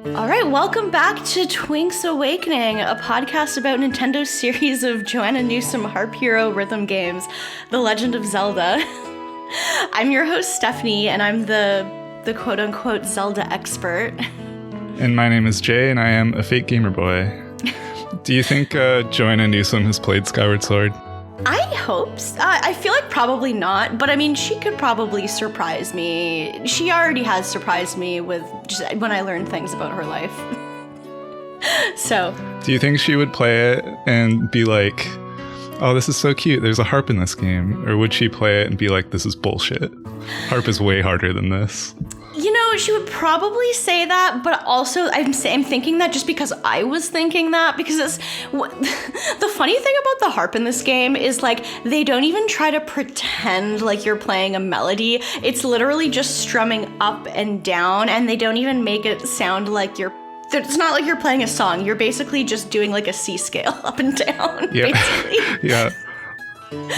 All right, welcome back to Twink's Awakening, a podcast about Nintendo's series of Joanna Newsom Harp Hero rhythm games, The Legend of Zelda. I'm your host, Stephanie, and I'm the quote-unquote Zelda expert. And my name is Jay, and I am a fake gamer boy. Do you think Joanna Newsom has played Skyward Sword? I hope so. I feel like probably not, but I mean, she could probably surprise me. She already has surprised me with just when I learned things about her life. So. Do you think she would play it and be like, oh, this is so cute, there's a harp in this game? Or would she play it and be like, this is bullshit? Harp is way harder than this. You know, she would probably say that, but also I'm thinking that just because I was thinking that, because the funny thing about the harp in this game is like they don't even try to pretend like you're playing a melody. It's literally just strumming up and down, and they don't even make it sound like it's not like you're playing a song. You're basically just doing like a C scale up and down, basically.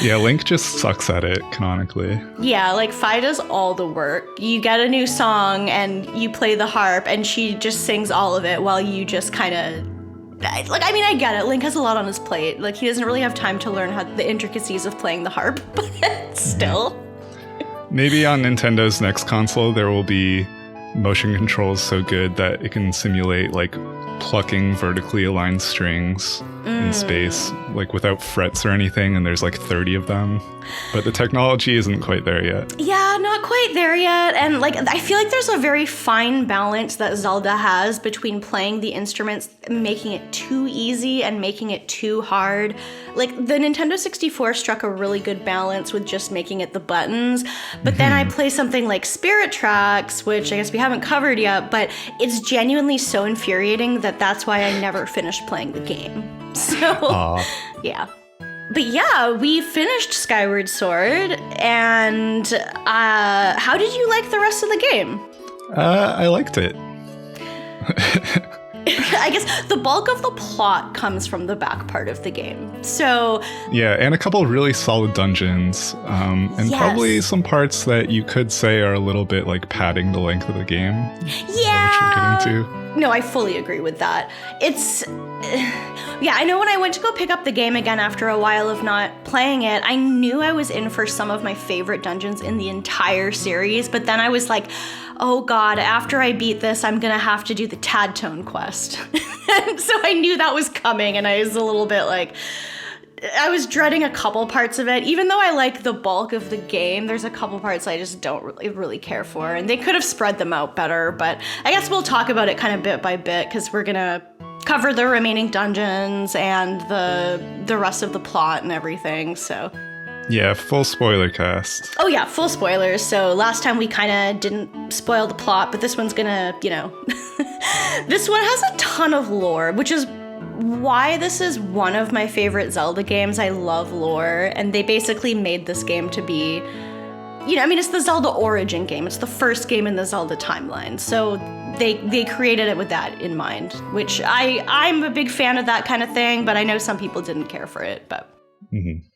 Yeah, Link just sucks at it, canonically. Yeah, like Fi does all the work. You get a new song and you play the harp and she just sings all of it while you just kind of... I get it. Link has a lot on his plate. Like, he doesn't really have time to learn the intricacies of playing the harp, but still. Maybe on Nintendo's next console there will be motion controls so good that it can simulate, like, plucking vertically aligned strings in space, like without frets or anything, and there's like 30 of them. But the technology isn't quite there yet. Yeah, not quite there yet. And like, I feel like there's a very fine balance that Zelda has between playing the instruments, making it too easy and making it too hard. Like, the Nintendo 64 struck a really good balance with just making it the buttons. But then I play something like Spirit Tracks, which I guess we haven't covered yet, but it's genuinely so infuriating that that's why I never finished playing the game. So, yeah. But yeah, we finished Skyward Sword, and how did you like the rest of the game? I liked it. I guess the bulk of the plot comes from the back part of the game. So yeah, and a couple really solid dungeons, and probably some parts that you could say are a little bit like padding the length of the game. Yeah. Which we're getting to. No, I fully agree with that. Yeah, I know when I went to go pick up the game again after a while of not playing it, I knew I was in for some of my favorite dungeons in the entire series, but then I was like, oh god, after I beat this, I'm gonna have to do the Tadtone quest. So I knew that was coming, and I was a little bit like, I was dreading a couple parts of it. Even though I like the bulk of the game, there's a couple parts I just don't really care for, and they could have spread them out better, but I guess we'll talk about it kind of bit by bit, because we're gonna cover the remaining dungeons and the rest of the plot and everything, so... Yeah, full spoiler cast. Oh yeah, full spoilers. So last time we kind of didn't spoil the plot, but this one's gonna, this one has a ton of lore, which is why this is one of my favorite Zelda games. I love lore, and they basically made this game to be, it's the Zelda origin game. It's the first game in the Zelda timeline. So they created it with that in mind, which I'm a big fan of that kind of thing, but I know some people didn't care for it, but... Mm-hmm.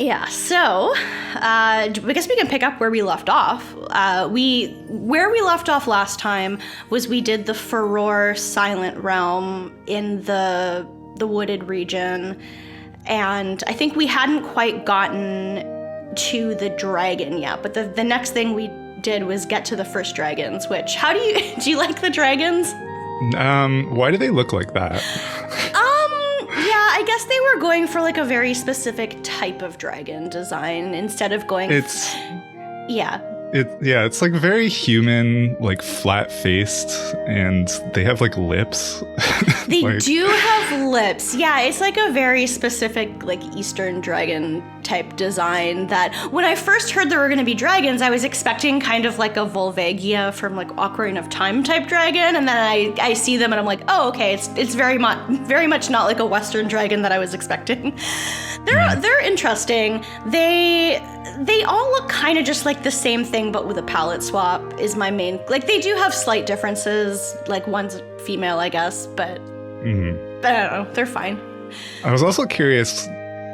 Yeah, so I guess we can pick up where we left off. Where we left off last time was we did the Furore Silent Realm in the wooded region, and I think we hadn't quite gotten to the dragon yet, but the next thing we did was get to the first dragons, which, do you like the dragons? Why do they look like that? Yeah, I guess they were going for like a very specific type of dragon design instead of going... It's like very human, like flat-faced, and they have like lips. They do have lips. Yeah, it's like a very specific like Eastern dragon type design that when I first heard there were going to be dragons, I was expecting kind of like a Volvagia from like Ocarina of Time type dragon, and then I see them and I'm like, oh, okay, it's very much not like a Western dragon that I was expecting. They're interesting. They all look kind of just like the same thing, but with a palette swap is my main... Like, they do have slight differences. Like, one's female, I guess, but... Mm-hmm. But I don't know. They're fine. I was also curious,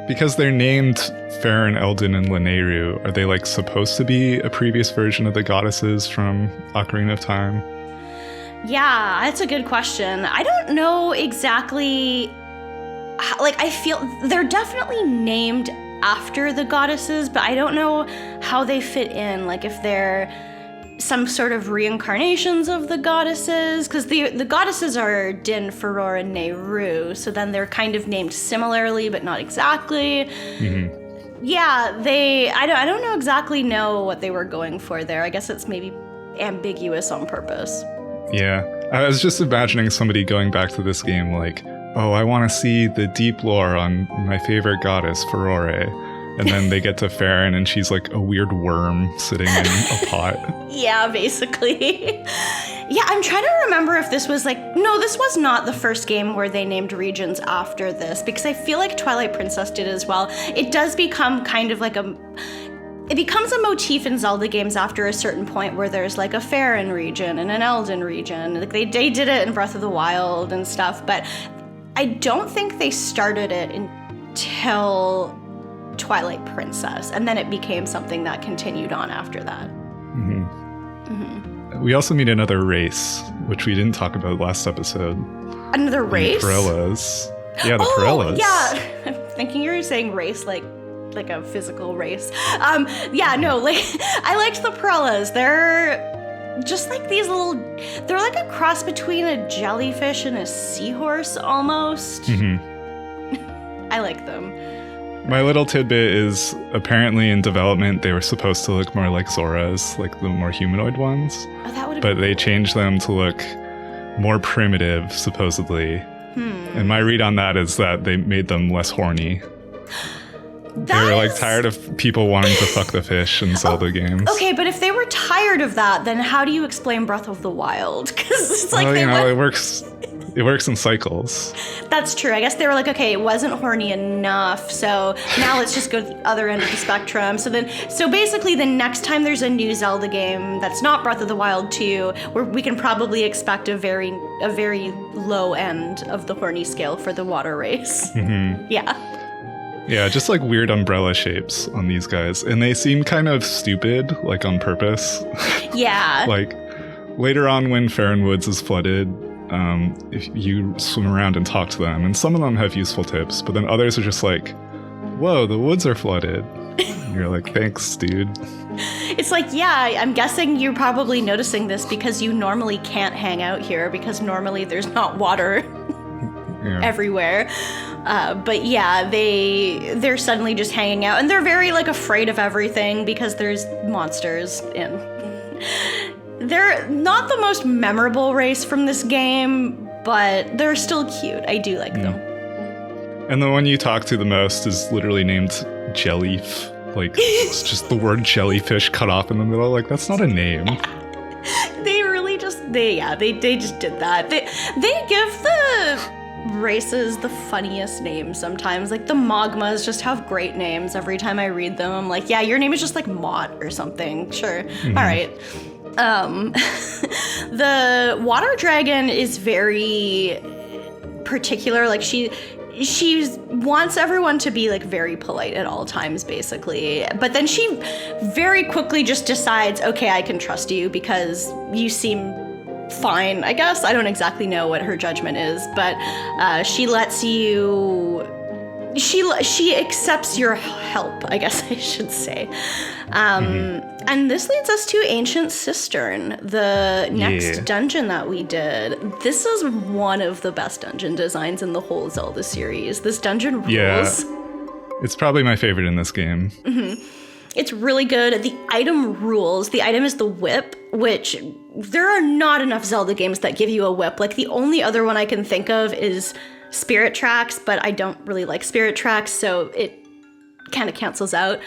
because they're named Farron, Eldin, and Lanayru, are they, like, supposed to be a previous version of the goddesses from Ocarina of Time? Yeah, that's a good question. I don't know exactly. Like, I feel they're definitely named after the goddesses, but I don't know how they fit in. Like, if they're some sort of reincarnations of the goddesses, because the goddesses are Din, Furore, and Nehru, so then they're kind of named similarly, but not exactly. Yeah, I don't know what they were going for there. I guess it's maybe ambiguous on purpose. Yeah, I was just imagining somebody going back to this game like, oh, I want to see the deep lore on my favorite goddess, Furore. And then they get to Farron and she's like a weird worm sitting in a pot. Yeah, basically. Yeah, I'm trying to remember if this was no, this was not the first game where they named regions after this, because I feel like Twilight Princess did as well. It does become kind of like it becomes a motif in Zelda games after a certain point where there's like a Farron region and an Eldin region. Like they did it in Breath of the Wild and stuff, but I don't think they started it until Twilight Princess, and then it became something that continued on after that. We also meet another race, which we didn't talk about last episode. Another race? The Pirellas. Yeah, the Pirellas. Yeah. I'm thinking you were saying race like a physical race. Yeah, no, like I liked the Pirellas. They're just like these they're like a cross between a jellyfish and a seahorse almost. I like them. My little tidbit is apparently in development they were supposed to look more like Zoras, like the more humanoid ones. Oh, that would have But they changed them to look more primitive, supposedly. And my read on that is that they made them less horny. They were like tired of people wanting to fuck the fish in Zelda games. Okay, but if they were tired of that, then how do you explain Breath of the Wild? Because it's like it works in cycles. That's true. I guess they were like, okay, it wasn't horny enough, so now let's just go to the other end of the spectrum. So basically the next time there's a new Zelda game that's not Breath of the Wild 2, where we can probably expect a very low end of the horny scale for the water race. Yeah, just like weird umbrella shapes on these guys. And they seem kind of stupid, like on purpose. Yeah. Like later on when Farron Woods is flooded, if you swim around and talk to them, and some of them have useful tips, but then others are just like, whoa, the woods are flooded. And you're like, thanks, dude. It's like, yeah, I'm guessing you're probably noticing this because you normally can't hang out here because normally there's not water everywhere. But yeah, they're suddenly just hanging out, and they're very like afraid of everything because there's monsters in. They're not the most memorable race from this game, but they're still cute. I do like them. And the one you talk to the most is literally named Jellyf. Like, it's just the word jellyfish cut off in the middle. Like, that's not a name. They really just, they just did that. They give the races the funniest names sometimes. Like, the Mogmas just have great names every time I read them. I'm like, yeah, your name is just like Mott or something. Sure. All right. The water dragon is very particular. Like she wants everyone to be like very polite at all times, basically. But then she very quickly just decides, okay, I can trust you because you seem fine, I guess. I don't exactly know what her judgment is, but she lets you... She accepts your help, I guess I should say. And this leads us to Ancient Cistern, the next dungeon that we did. This is one of the best dungeon designs in the whole Zelda series. This dungeon rules. Yeah, it's probably my favorite in this game. It's really good. The item rules. The item is the whip, which there are not enough Zelda games that give you a whip. Like, the only other one I can think of is Spirit Tracks, but I don't really like Spirit Tracks, so it kind of cancels out.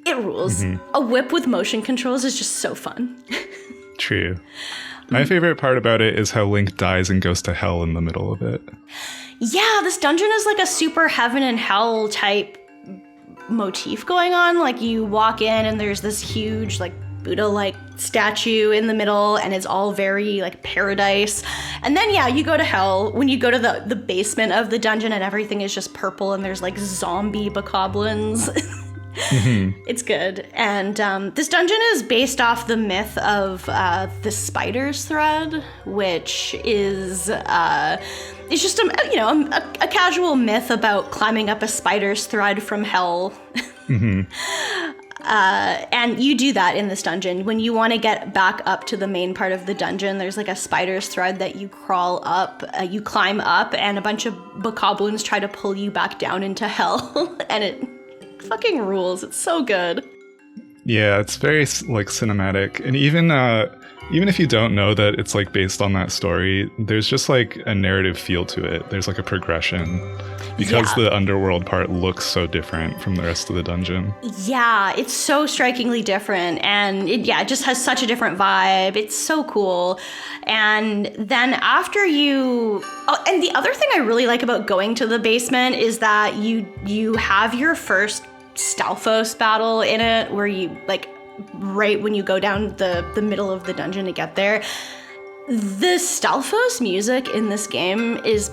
It rules. A whip with motion controls is just so fun. True. My favorite part about it is how Link dies and goes to hell in the middle of it. Yeah, this dungeon is like a super heaven and hell type motif going on. Like, you walk in and there's this huge like Buddha-like statue in the middle, and it's all very like paradise. And then you go to hell when you go to the basement of the dungeon, and everything is just purple, and there's like zombie bokoblins. It's good. And this dungeon is based off the myth of the spider's thread, which is it's just a casual myth about climbing up a spider's thread from hell. And you do that in this dungeon. When you want to get back up to the main part of the dungeon, there's like a spider's thread that you crawl up, you climb up, and a bunch of bokoblins try to pull you back down into hell. And it fucking rules. It's so good. Yeah, it's very like cinematic. And even if you don't know that it's like based on that story, there's just like a narrative feel to it. There's like a progression because the underworld part looks so different from the rest of the dungeon. Yeah, it's so strikingly different, and it just has such a different vibe. It's so cool. And then after and the other thing I really like about going to the basement is that you have your first Stalfos battle in it, where you like right when you go down the middle of the dungeon to get there. The Stalfos music in this game is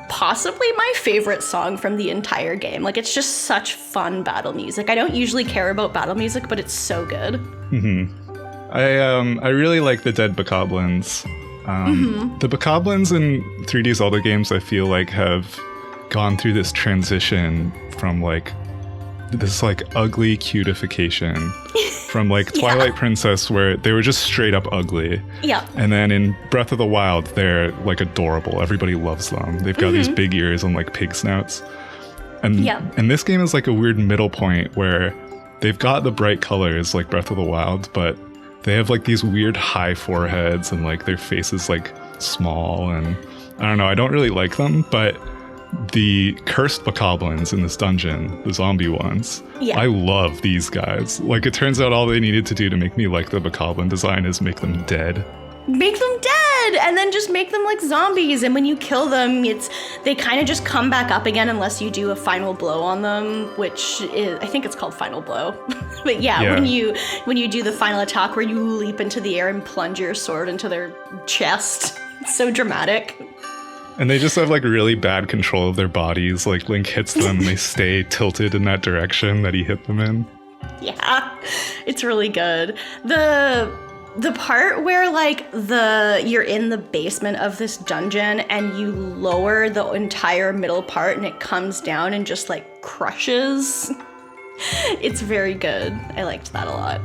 possibly my favorite song from the entire game. Like, it's just such fun battle music. I don't usually care about battle music, but it's so good. I really like the dead bokoblins. The bokoblins in 3D Zelda games, I feel like, have gone through this transition from like this like ugly cutification from like Twilight Princess, where they were just straight up ugly. Yeah. And then in Breath of the Wild, they're like adorable. Everybody loves them. They've got these big ears and like pig snouts. And this game is like a weird middle point where they've got the bright colors like Breath of the Wild, but they have like these weird high foreheads and like their faces like small, and I don't know, I don't really like them, but the cursed bokoblins in this dungeon, the zombie ones, I love these guys. Like, it turns out all they needed to do to make me like the bokoblin design is make them dead. Make them dead! And then just make them like zombies, and when you kill them, they kind of just come back up again unless you do a final blow on them, which is, I think it's called final blow. But when you do the final attack where you leap into the air and plunge your sword into their chest, it's so dramatic. And they just have like really bad control of their bodies. Like, Link hits them and they stay tilted in that direction that he hit them in. Yeah, it's really good. The part where like you're in the basement of this dungeon and you lower the entire middle part and it comes down and just like crushes. It's very good. I liked that a lot.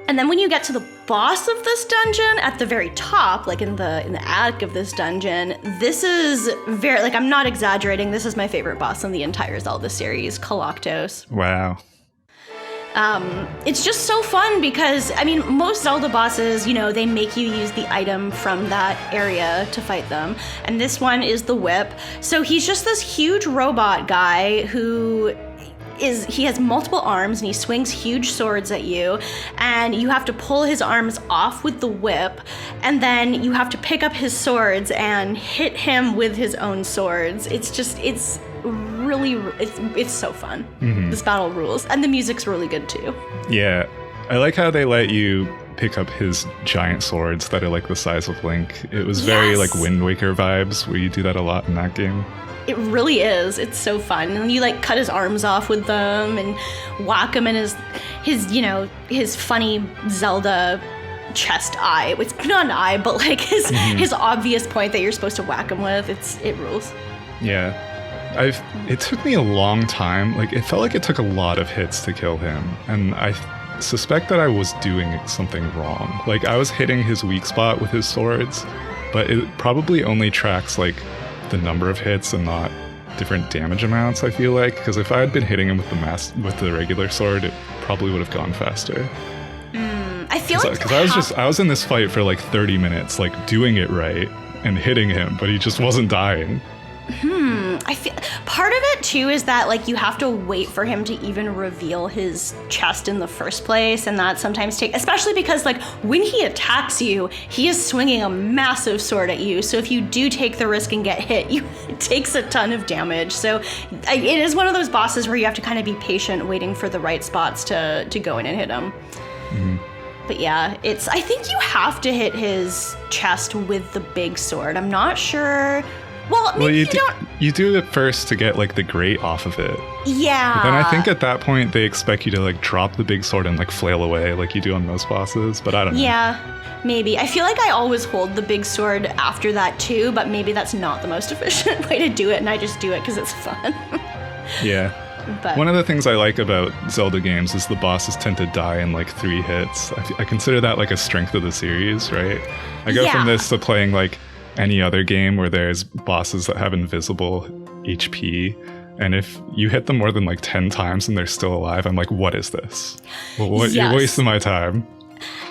And then when you get to the boss of this dungeon at the very top, like in the attic of this dungeon, this is very, like, I'm not exaggerating, this is my favorite boss in the entire Zelda series, Kaloctos. Wow. It's just so fun because, I mean, most Zelda bosses, they make you use the item from that area to fight them. And this one is the whip. So he's just this huge robot guy who he has multiple arms and he swings huge swords at you, and you have to pull his arms off with the whip, and then you have to pick up his swords and hit him with his own swords. It's so fun. This battle rules, and the music's really good too. Yeah, I like how they let you pick up his giant swords that are like the size of Link. It was very like Wind Waker vibes, where you do that a lot in that game. It really is. It's so fun. And you like cut his arms off with them and whack him in his funny Zelda chest eye. It's not an eye, but like his obvious point that you're supposed to whack him with. It rules. Yeah. It took me a long time. Like, it felt like it took a lot of hits to kill him. And I suspect that I was doing something wrong. Like, I was hitting his weak spot with his swords, but it probably only tracks like the number of hits and not different damage amounts, I feel like, because if I had been hitting him with the regular sword, it probably would have gone faster. I feel like because I was in this fight for like 30 minutes, like doing it right and hitting him, but he just wasn't dying. I feel part of it too is that like you have to wait for him to even reveal his chest in the first place, and that sometimes takes, especially because like when he attacks you, he is swinging a massive sword at you. So if you do take the risk and get hit, it takes a ton of damage. So it is one of those bosses where you have to kind of be patient, waiting for the right spots to go in and hit him. But yeah, I think you have to hit his chest with the big sword. I'm not sure. Well, maybe you don't. you do it first to get like the grate off of it. Yeah. But then I think at that point they expect you to like drop the big sword and like flail away like you do on most bosses, but I don't know. Yeah, maybe. I feel like I always hold the big sword after that too, but maybe that's not the most efficient way to do it, and I just do it because it's fun. Yeah. But one of the things I like about Zelda games is the bosses tend to die in like 3 hits. I consider that like a strength of the series, right? I go from this to playing like any other game where there's bosses that have invisible HP, and if you hit them more than like 10 times and they're still alive, I'm like, what is this? Well, you're wasting my time.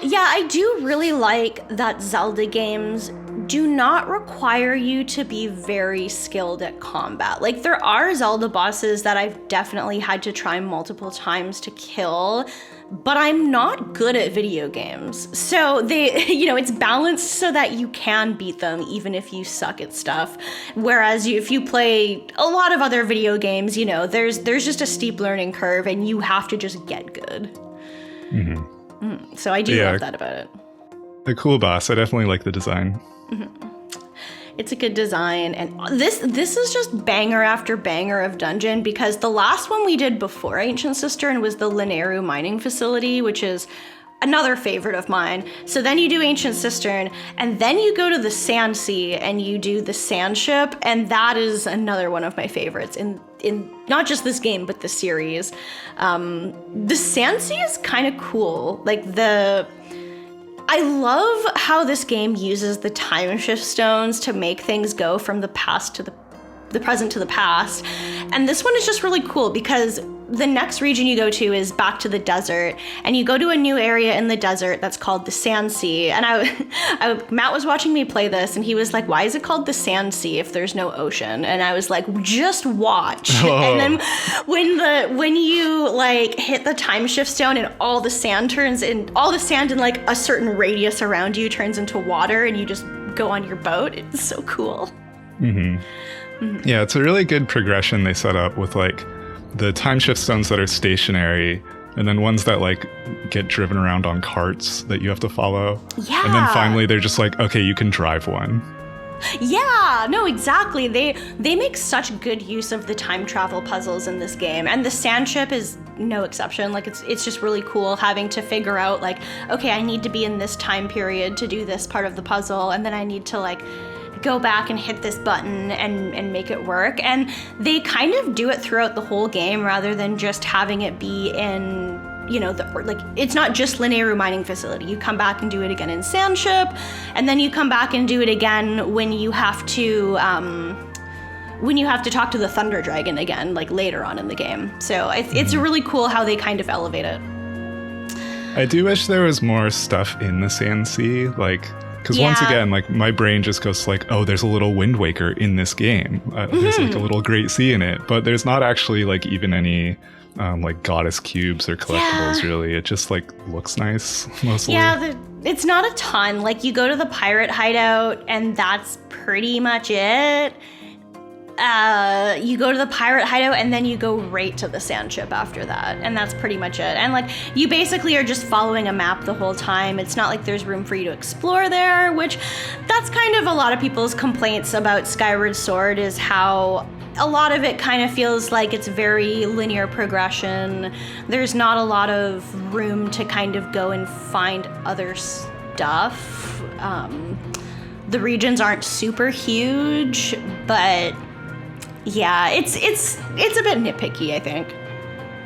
Yeah, I do really like that Zelda games do not require you to be very skilled at combat. Like, there are Zelda bosses that I've definitely had to try multiple times to kill, but I'm not good at video games. So they, it's balanced so that you can beat them even if you suck at stuff. Whereas if you play a lot of other video games, there's just a steep learning curve and you have to just get good. Mm-hmm. So I do love that about it. A cool boss. I definitely like the design. Mm-hmm. It's a good design, and this is just banger after banger of dungeon, because the last one we did before Ancient Cistern was the Lineru mining facility, which is another favorite of mine. So then you do Ancient Cistern, and then you go to the Sand Sea and you do the Sand Ship, and that is another one of my favorites in not just this game but the series. The Sand Sea is kind of cool. I love how this game uses the time shift stones to make things go from the past to the present to the past. And this one is just really cool because the next region you go to is back to the desert, and you go to a new area in the desert that's called the Sand Sea. And Matt was watching me play this, and he was like, why is it called the Sand Sea if there's no ocean? And I was like, just watch. Oh. And then when you like hit the time shift stone and all the sand in like a certain radius around you turns into water, and you just go on your boat, it's so cool. Mm-hmm. Mm-hmm. Yeah, it's a really good progression they set up with like the time shift stones that are stationary, and then ones that like get driven around on carts that you have to follow. Yeah. And then finally they're just like, okay, you can drive one. Yeah, no, exactly. They make such good use of the time travel puzzles in this game, and the sand ship is no exception. Like, it's just really cool having to figure out like, okay, I need to be in this time period to do this part of the puzzle, and then I need to like go back and hit this button and make it work. And they kind of do it throughout the whole game rather than just having it be in, it's not just Lineru mining facility. You come back and do it again in Sand Ship, and then you come back and do it again when you have to talk to the Thunder Dragon again, like later on in the game. So it's really cool how they kind of elevate it. I do wish there was more stuff in the Sand Sea, because once again, like, my brain just goes like, oh, there's a little Wind Waker in this game. There's like a little Great Sea in it, but there's not actually like even any like goddess cubes or collectibles, really. It just like looks nice mostly. Yeah, it's not a ton. Like, you go to the pirate hideout and that's pretty much it. You go to the pirate hideout and then you go right to the sand ship after that, and that's pretty much it. And like, you basically are just following a map the whole time. It's not like there's room for you to explore there, which that's kind of a lot of people's complaints about Skyward Sword, is how a lot of it kind of feels like it's very linear progression. There's not a lot of room to kind of go and find other stuff. The regions aren't super huge, but yeah, it's a bit nitpicky, I think.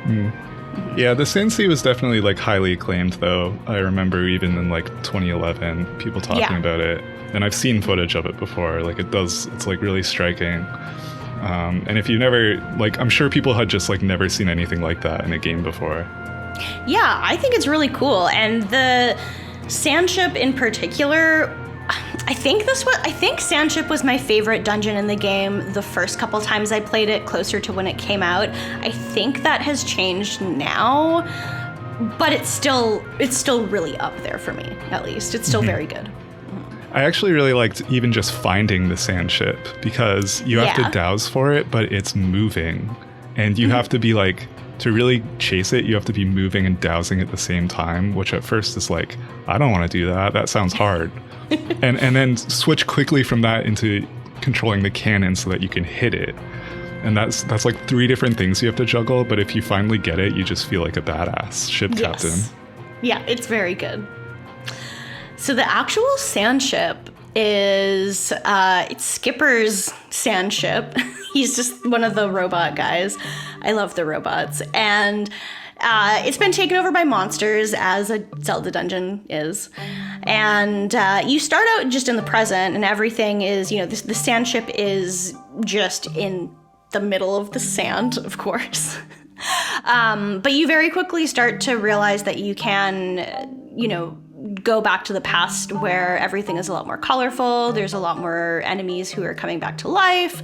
Mm. Yeah, the Sand Sea was definitely like highly acclaimed, though. I remember even in like 2011, people talking about it, and I've seen footage of it before. Like, it's like really striking. And if you never, like, I'm sure people had just like never seen anything like that in a game before. Yeah, I think it's really cool, and the Sand Ship in particular, I think Sand Ship was my favorite dungeon in the game the first couple times I played it, closer to when it came out. I think that has changed now, but it's still really up there for me, at least. It's still very good. I actually really liked even just finding the sand ship, because you have to douse for it, but it's moving, and you have to be like, to really chase it, you have to be moving and dowsing at the same time, which at first is like, I don't want to do that. That sounds hard. and then switch quickly from that into controlling the cannon so that you can hit it. And that's like 3 different things you have to juggle, but if you finally get it, you just feel like a badass ship captain. Yeah, it's very good. So the actual sand ship is it's Skipper's sand ship. He's just one of the robot guys. I love the robots. And it's been taken over by monsters, as a Zelda dungeon is. And you start out just in the present, and everything is, the sand ship is just in the middle of the sand, of course. But you very quickly start to realize that you can, go back to the past where everything is a lot more colorful. There's a lot more enemies who are coming back to life.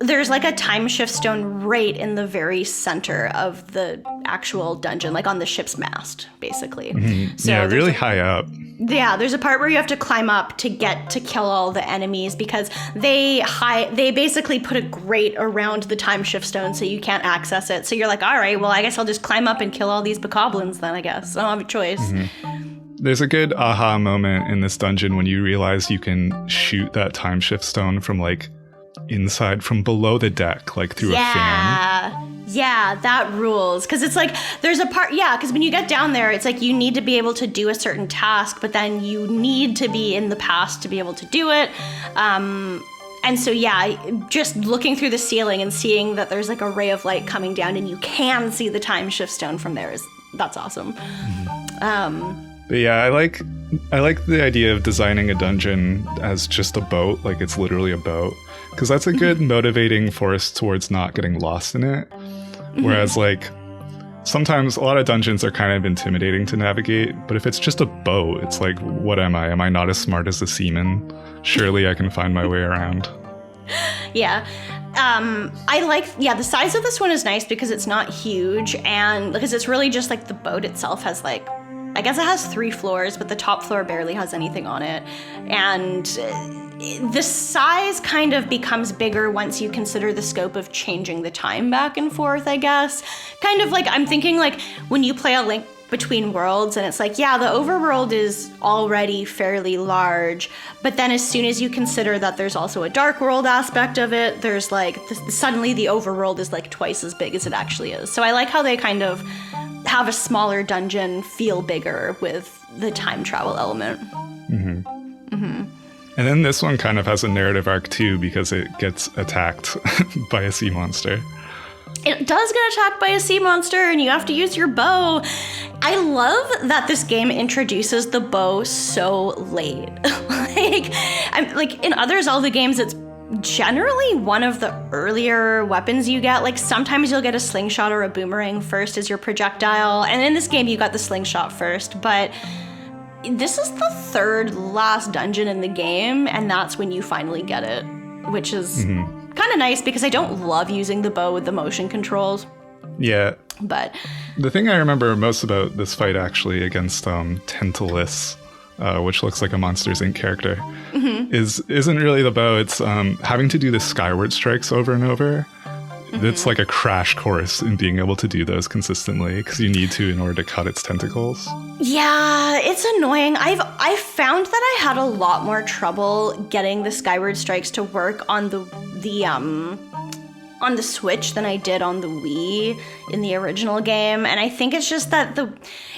There's like a time shift stone right in the very center of the actual dungeon, like on the ship's mast, basically. Mm-hmm. So really high up. Yeah, there's a part where you have to climb up to get to kill all the enemies because they basically put a grate around the time shift stone so you can't access it. So you're like, all right, well, I guess I'll just climb up and kill all these bokoblins then, I guess. I don't have a choice. Mm-hmm. There's a good aha moment in this dungeon when you realize you can shoot that time shift stone from like inside, from below the deck, like through a fan. Yeah, that rules. Because it's like, there's a part, because when you get down there, it's like you need to be able to do a certain task, but then you need to be in the past to be able to do it. And so, just looking through the ceiling and seeing that there's like a ray of light coming down and you can see the time shift stone from there that's awesome. But yeah, I like the idea of designing a dungeon as just a boat, like it's literally a boat, because that's a good motivating force towards not getting lost in it. Whereas like sometimes a lot of dungeons are kind of intimidating to navigate, but if it's just a boat, it's like, what am I? Am I not as smart as the seaman? Surely I can find my way around. Yeah. I like, the size of this one is nice because it's not huge, and because it's really just like the boat itself has like, I guess it has 3 floors, but the top floor barely has anything on it. And the size kind of becomes bigger once you consider the scope of changing the time back and forth, I guess. Kind of like, I'm thinking like when you play A Link Between Worlds and it's like, the overworld is already fairly large, but then as soon as you consider that there's also a dark world aspect of it, there's like, suddenly the overworld is like twice as big as it actually is. So I like how they kind of have a smaller dungeon feel bigger with the time travel element. Mm-hmm. Mm-hmm. And then this one kind of has a narrative arc too, because it gets attacked by a sea monster. It does get attacked by a sea monster, and you have to use your bow. I love that this game introduces the bow so late. like in other Zelda games, it's generally one of the earlier weapons you get. Like sometimes you'll get a slingshot or a boomerang first as your projectile, and in this game you got the slingshot first, but this is the 3rd last dungeon in the game, and that's when you finally get it, which is kind of nice because I don't love using the bow with the motion controls. Yeah. But the thing I remember most about this fight actually against Tantalus, which looks like a Monsters, Inc. character, isn't really the bow. It's having to do the skyward strikes over and over. It's like a crash course in being able to do those consistently because you need to in order to cut its tentacles. Yeah, it's annoying. I found that I had a lot more trouble getting the skyward strikes to work on the Switch than I did on the Wii in the original game, and I think it's just that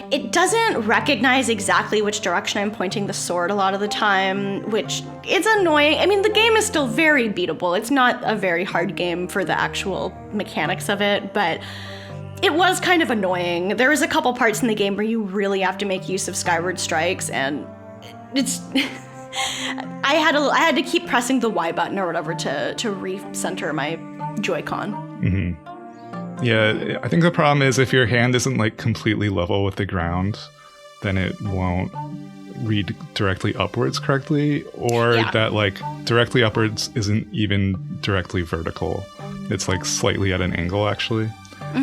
it doesn't recognize exactly which direction I'm pointing the sword a lot of the time, which is annoying. I mean, the game is still very beatable. It's not a very hard game for the actual mechanics of it, but it was kind of annoying. There was a couple parts in the game where you really have to make use of skyward strikes, and it's I had to keep pressing the Y button or whatever to recenter my Joy-Con. Mm-hmm. Yeah, I think the problem is if your hand isn't like completely level with the ground, then it won't read directly upwards correctly, or that like directly upwards isn't even directly vertical. It's like slightly at an angle actually.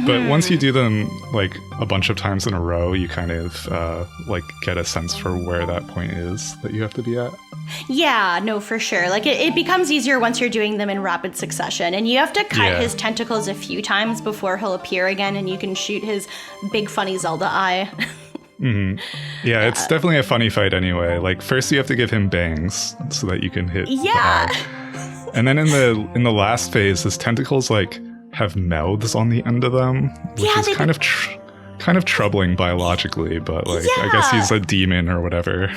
But once you do them like a bunch of times in a row, you kind of like get a sense for where that point is that you have to be at. Yeah, no, for sure. Like it becomes easier once you're doing them in rapid succession, and you have to cut his tentacles a few times before he'll appear again, and you can shoot his big funny Zelda eye. Yeah, it's definitely a funny fight anyway. Like first you have to give him bangs so that you can hit the eye. And then in the last phase, his tentacles like have mouths on the end of them, which is kind of troubling biologically, but like I guess he's a demon or whatever.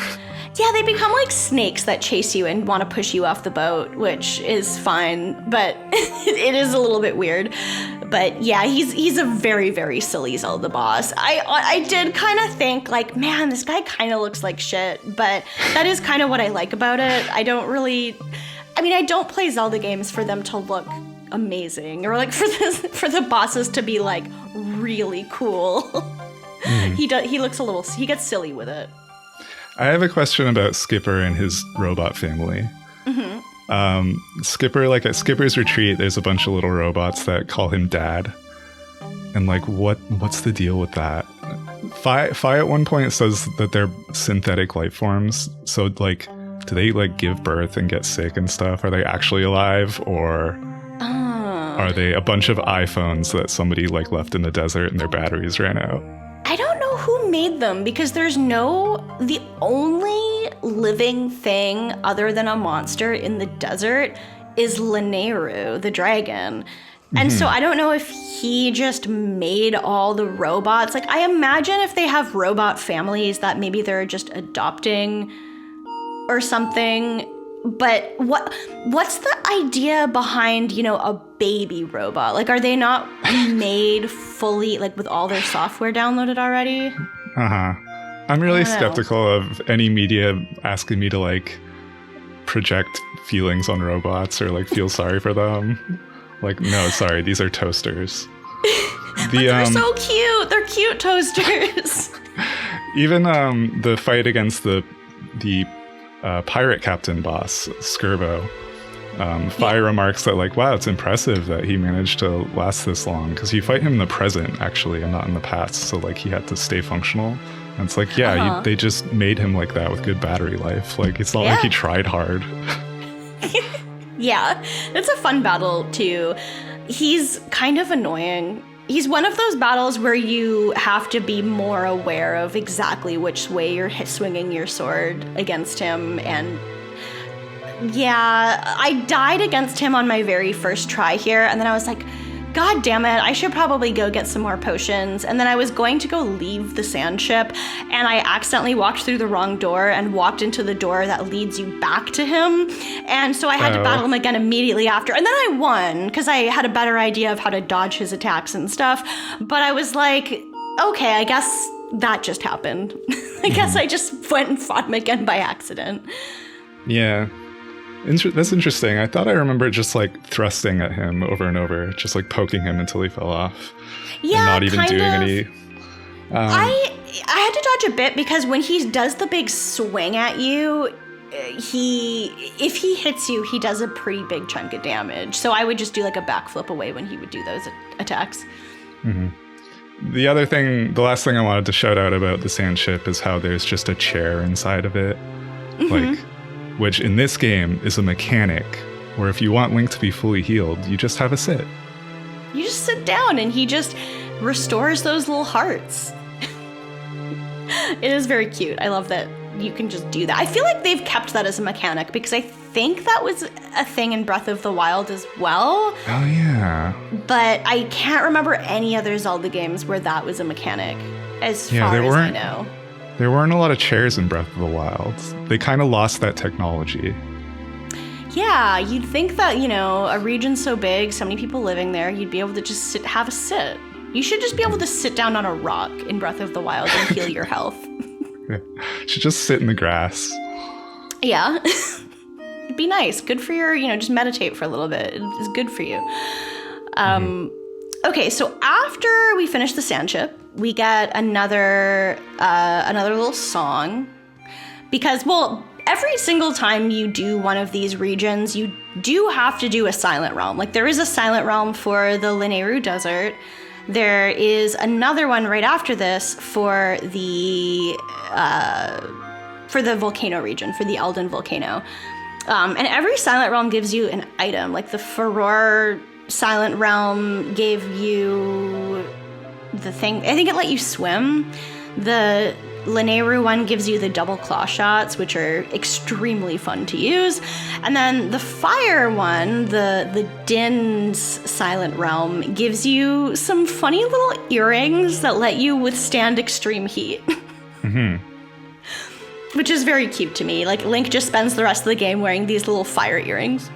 Yeah, they become like snakes that chase you and want to push you off the boat, which is fine, but it is a little bit weird. But yeah, he's a very, very silly Zelda boss. I did kind of think like, man, this guy kind of looks like shit, but that is kind of what I like about it. I don't play Zelda games for them to look amazing or like for the bosses to be like really cool. He gets silly with it. I have a question about Skipper and his robot family. Skipper, like at Skipper's retreat, there's a bunch of little robots that call him Dad. And like, what's the deal with that? Fi at one point says that they're synthetic life forms. So like, do they like give birth and get sick and stuff? Are they actually alive, or are they a bunch of iPhones that somebody like left in the desert and their batteries ran out? I don't know who made them, because the only living thing other than a monster in the desert is Lanayru, the dragon. And so I don't know if he just made all the robots. Like, I imagine if they have robot families that maybe they're just adopting or something. But what's the idea behind, a baby robot? Like, are they not made fully, like, with all their software downloaded already? I'm really skeptical of any media asking me to, like, project feelings on robots or, like, feel sorry for them. Like, no, sorry, these are toasters. They're so cute. They're cute toasters. Even the fight against the pirate captain boss, Skirbo, Fi remarks that like, wow, it's impressive that he managed to last this long, because you fight him in the present actually and not in the past, so like he had to stay functional. And it's like, they just made him like that with good battery life. Like, it's not like he tried hard. Yeah, it's a fun battle too. He's kind of annoying. He's one of those battles where you have to be more aware of exactly which way you're swinging your sword against him. And yeah, I died against him on my very first try here. And then I was like, God damn it, I should probably go get some more potions. And then I was going to go leave the sand ship, and I accidentally walked through the wrong door and walked into the door that leads you back to him. And so I had to battle him again immediately after. And then I won, because I had a better idea of how to dodge his attacks and stuff. But I was like, okay, I guess that just happened. I guess I just went and fought him again by accident. Yeah. That's interesting. I thought I remember just like thrusting at him over and over, just like poking him until he fell off. Yeah, and not even doing any. I had to dodge a bit, because when he does the big swing at you, if he hits you, he does a pretty big chunk of damage. So I would just do like a backflip away when he would do those attacks. The last thing I wanted to shout out about the sand ship is how there's just a chair inside of it. Like, which in this game is a mechanic where if you want Link to be fully healed, you just have a sit. You just sit down and he just restores those little hearts. It is very cute. I love that you can just do that. I feel like they've kept that as a mechanic, because I think that was a thing in Breath of the Wild as well. Oh, yeah. But I can't remember any other Zelda games where that was a mechanic, as far as I know. There weren't a lot of chairs in Breath of the Wild. They kind of lost that technology. Yeah, you'd think that, a region so big, so many people living there, you'd be able to just have a sit. You should just be able to sit down on a rock in Breath of the Wild and heal your health. You should just sit in the grass. Yeah. It'd be nice. Good for your, just meditate for a little bit. It's good for you. Okay, so after we finish the sand ship, we get another little song, because, every single time you do one of these regions, you do have to do a silent realm. Like, there is a silent realm for the Lanayru Desert. There is another one right after this for the volcano region, for the Elden volcano. And every silent realm gives you an item. Like, the Furore silent realm gave you the thing, I think it let you swim. The Lanayru one gives you the double claw shots, which are extremely fun to use. And then the fire one, the Din's Silent Realm, gives you some funny little earrings that let you withstand extreme heat. Which is very cute to me. Like, Link just spends the rest of the game wearing these little fire earrings.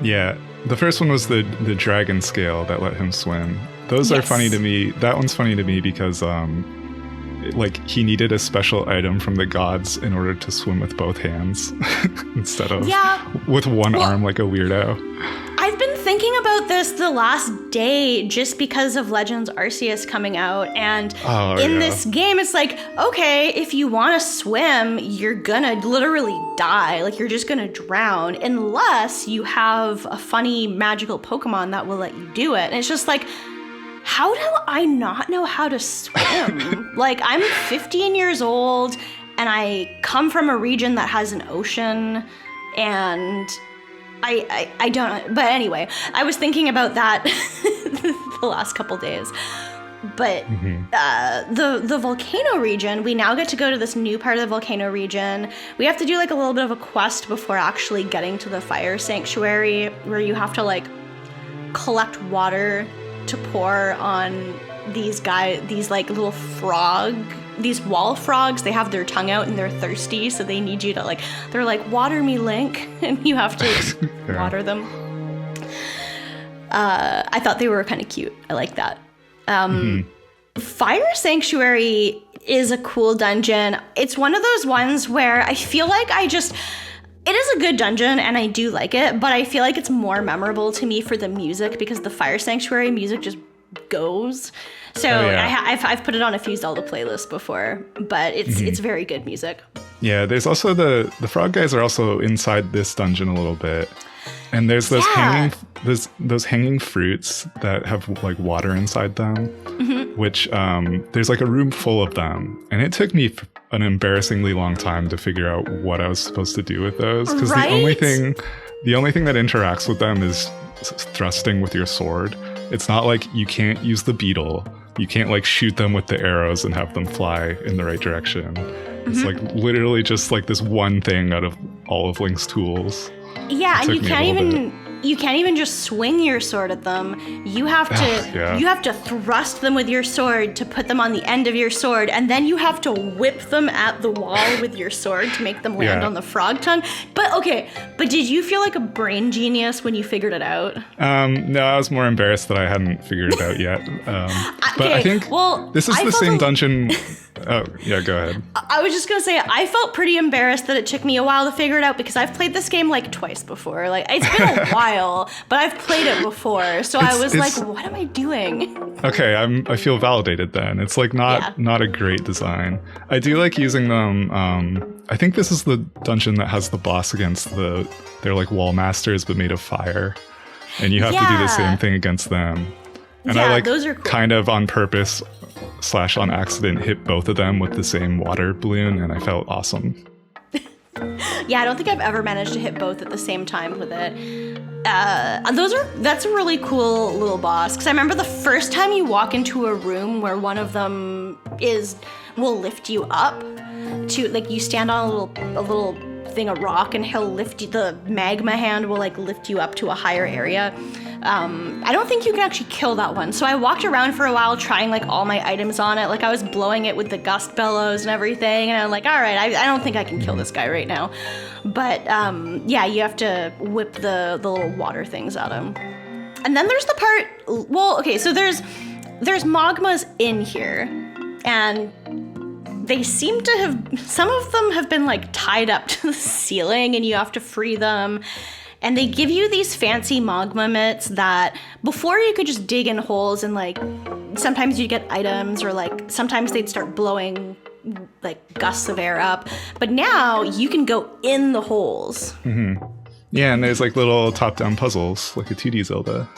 Yeah, the first one was the dragon scale that let him swim. Those are funny to me. That one's funny to me because like he needed a special item from the gods in order to swim with both hands instead of with one arm like a weirdo. I've been thinking about this the last day just because of Legends Arceus coming out, and this game it's like, okay, if you want to swim, you're gonna literally die. Like, you're just gonna drown unless you have a funny magical Pokemon that will let you do it. And it's just like, how do I not know how to swim? Like, I'm 15 years old and I come from a region that has an ocean, and I don't know. But anyway, I was thinking about that the last couple days. But the volcano region, we now get to go to this new part of the volcano region. We have to do like a little bit of a quest before actually getting to the fire sanctuary, where you have to like collect water to pour on these like little these wall frogs. They have their tongue out and they're thirsty, so they need you to like, they're like, water me, Link, and you have to water them. I thought they were kind of cute. I like that. Fire Sanctuary is a cool dungeon. It's one of those ones where I feel like it is a good dungeon and I do like it, but I feel like it's more memorable to me for the music, because the Fire Sanctuary music just goes. So I've put it on a few Zelda playlists before, but it's very good music. Yeah, there's also the frog guys are also inside this dungeon a little bit. And there's those hanging fruits that have like water inside them, which there's like a room full of them. And it took me an embarrassingly long time to figure out what I was supposed to do with those, because the only thing that interacts with them is thrusting with your sword. It's not like you can't use the beetle. You can't like shoot them with the arrows and have them fly in the right direction. It's like literally just like this one thing out of all of Link's tools. Yeah, and you can't even just swing your sword at them. You have to thrust them with your sword to put them on the end of your sword, and then you have to whip them at the wall with your sword to make them land on the frog tongue. But did you feel like a brain genius when you figured it out? No, I was more embarrassed that I hadn't figured it out yet. But I think this is the same dungeon. Oh, yeah, go ahead. I was just going to say, I felt pretty embarrassed that it took me a while to figure it out, because I've played this game like twice before. Like, it's been a while, but I've played it before. So I was like, what am I doing? Okay, I feel validated then. It's like not a great design. I do like using them. I think this is the dungeon that has the boss against they're like wall masters, but made of fire. And you have to do the same thing against them. And I like those are cool. Kind of on purpose / on accident hit both of them with the same water balloon, and I felt awesome. Yeah, I don't think I've ever managed to hit both at the same time with it. That's a really cool little boss, because I remember the first time you walk into a room where one of them will lift you up to, like, you stand on a little thing of rock and he'll lift you, the magma hand will like lift you up to a higher area. I don't think you can actually kill that one. So I walked around for a while trying like all my items on it. Like I was blowing it with the gust bellows and everything. And I'm like, all right, I don't think I can kill this guy right now. But you have to whip the little water things at him. And then there's the part, so there's Mogmas in here. And they seem to have, some of them have been like tied up to the ceiling and you have to free them. And they give you these fancy magma mitts that before you could just dig in holes and like, sometimes you'd get items or like, sometimes they'd start blowing like gusts of air up. But now you can go in the holes. Mm-hmm. Yeah, and there's like little top-down puzzles, like a 2D Zelda.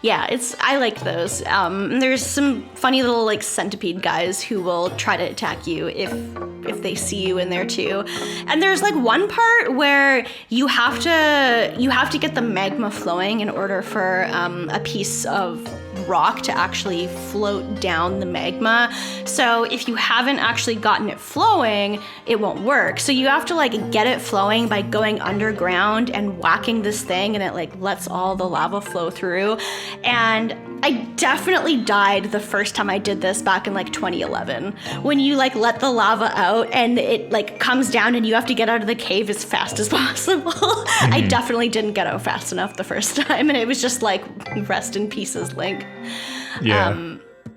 Yeah, I like those. There's some funny little like centipede guys who will try to attack you if they see you in there too. And there's like one part where you have to get the magma flowing in order for a piece of rock to actually float down the magma. So if you haven't actually gotten it flowing, it won't work. So you have to like get it flowing by going underground and whacking this thing, and it like lets all the lava flow through. And I definitely died the first time I did this back in like 2011, when you like let the lava out and it like comes down and you have to get out of the cave as fast as possible. I definitely didn't get out fast enough the first time, and it was just like, rest in pieces, Link. Yeah.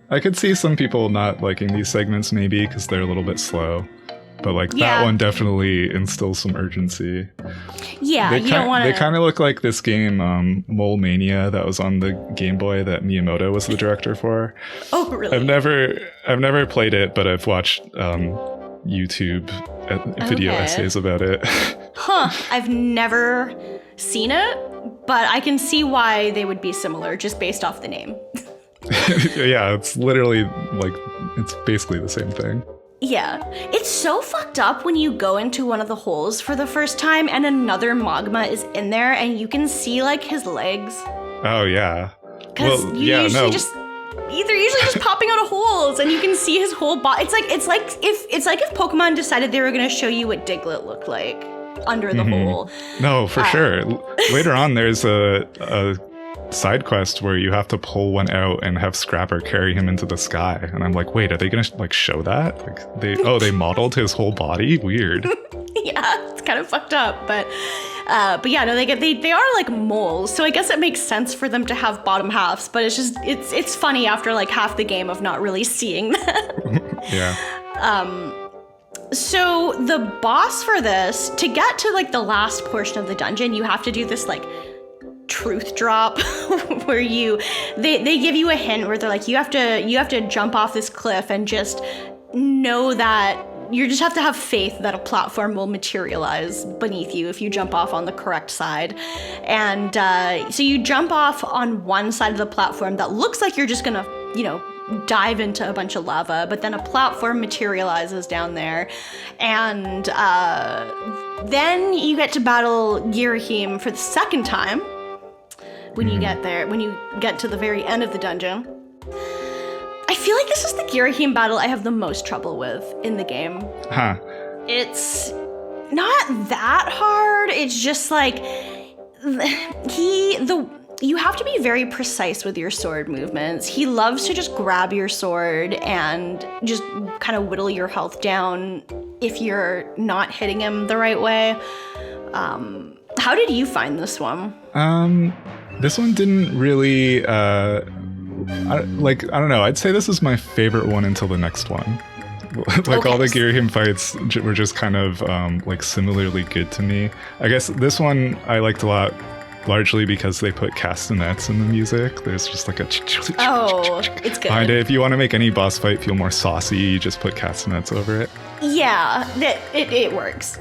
I could see some people not liking these segments maybe because they're a little bit slow. But like that one definitely instills some urgency. Yeah, you don't want to. They kind of look like this game, Mole Mania, that was on the Game Boy that Miyamoto was the director for. Oh, really? I've never played it, but I've watched YouTube video essays about it. Huh? I've never seen it, but I can see why they would be similar just based off the name. Yeah, it's literally like it's basically the same thing. Yeah, it's so fucked up when you go into one of the holes for the first time and another magma is in there and you can see like his legs. Oh yeah. Because they're usually just popping out of holes and you can see his whole body. It's like if Pokemon decided they were gonna show you what Diglett looked like under the hole. No, for sure. Later on, there's a side quest where you have to pull one out and have Scrapper carry him into the sky, and I'm like, wait, are they gonna like show that? Like they modeled his whole body? Weird. Yeah, it's kind of fucked up, but yeah, no, they are like moles, so I guess it makes sense for them to have bottom halves, but it's funny after like half the game of not really seeing that. Yeah. So the boss for this, to get to like the last portion of the dungeon, you have to do this like truth drop where they give you a hint where they're like, you have to jump off this cliff and just know that you just have to have faith that a platform will materialize beneath you if you jump off on the correct side. And so you jump off on one side of the platform that looks like you're just gonna, dive into a bunch of lava, but then a platform materializes down there. And then you get to battle Ghirahim for the second time. When you get there, when you get to the very end of the dungeon. I feel like this is the Ghirahim battle I have the most trouble with in the game. Huh. It's not that hard. It's just like you have to be very precise with your sword movements. He loves to just grab your sword and just kind of whittle your health down if you're not hitting him the right way. How did you find this one? This one didn't really, I don't know. I'd say this is my favorite one until the next one. All the Ghirahim fights were just kind of like similarly good to me. I guess this one I liked a lot, largely because they put castanets in the music. There's just like a it's good behind it. If you want to make any boss fight feel more saucy, you just put castanets over it. Yeah, it works.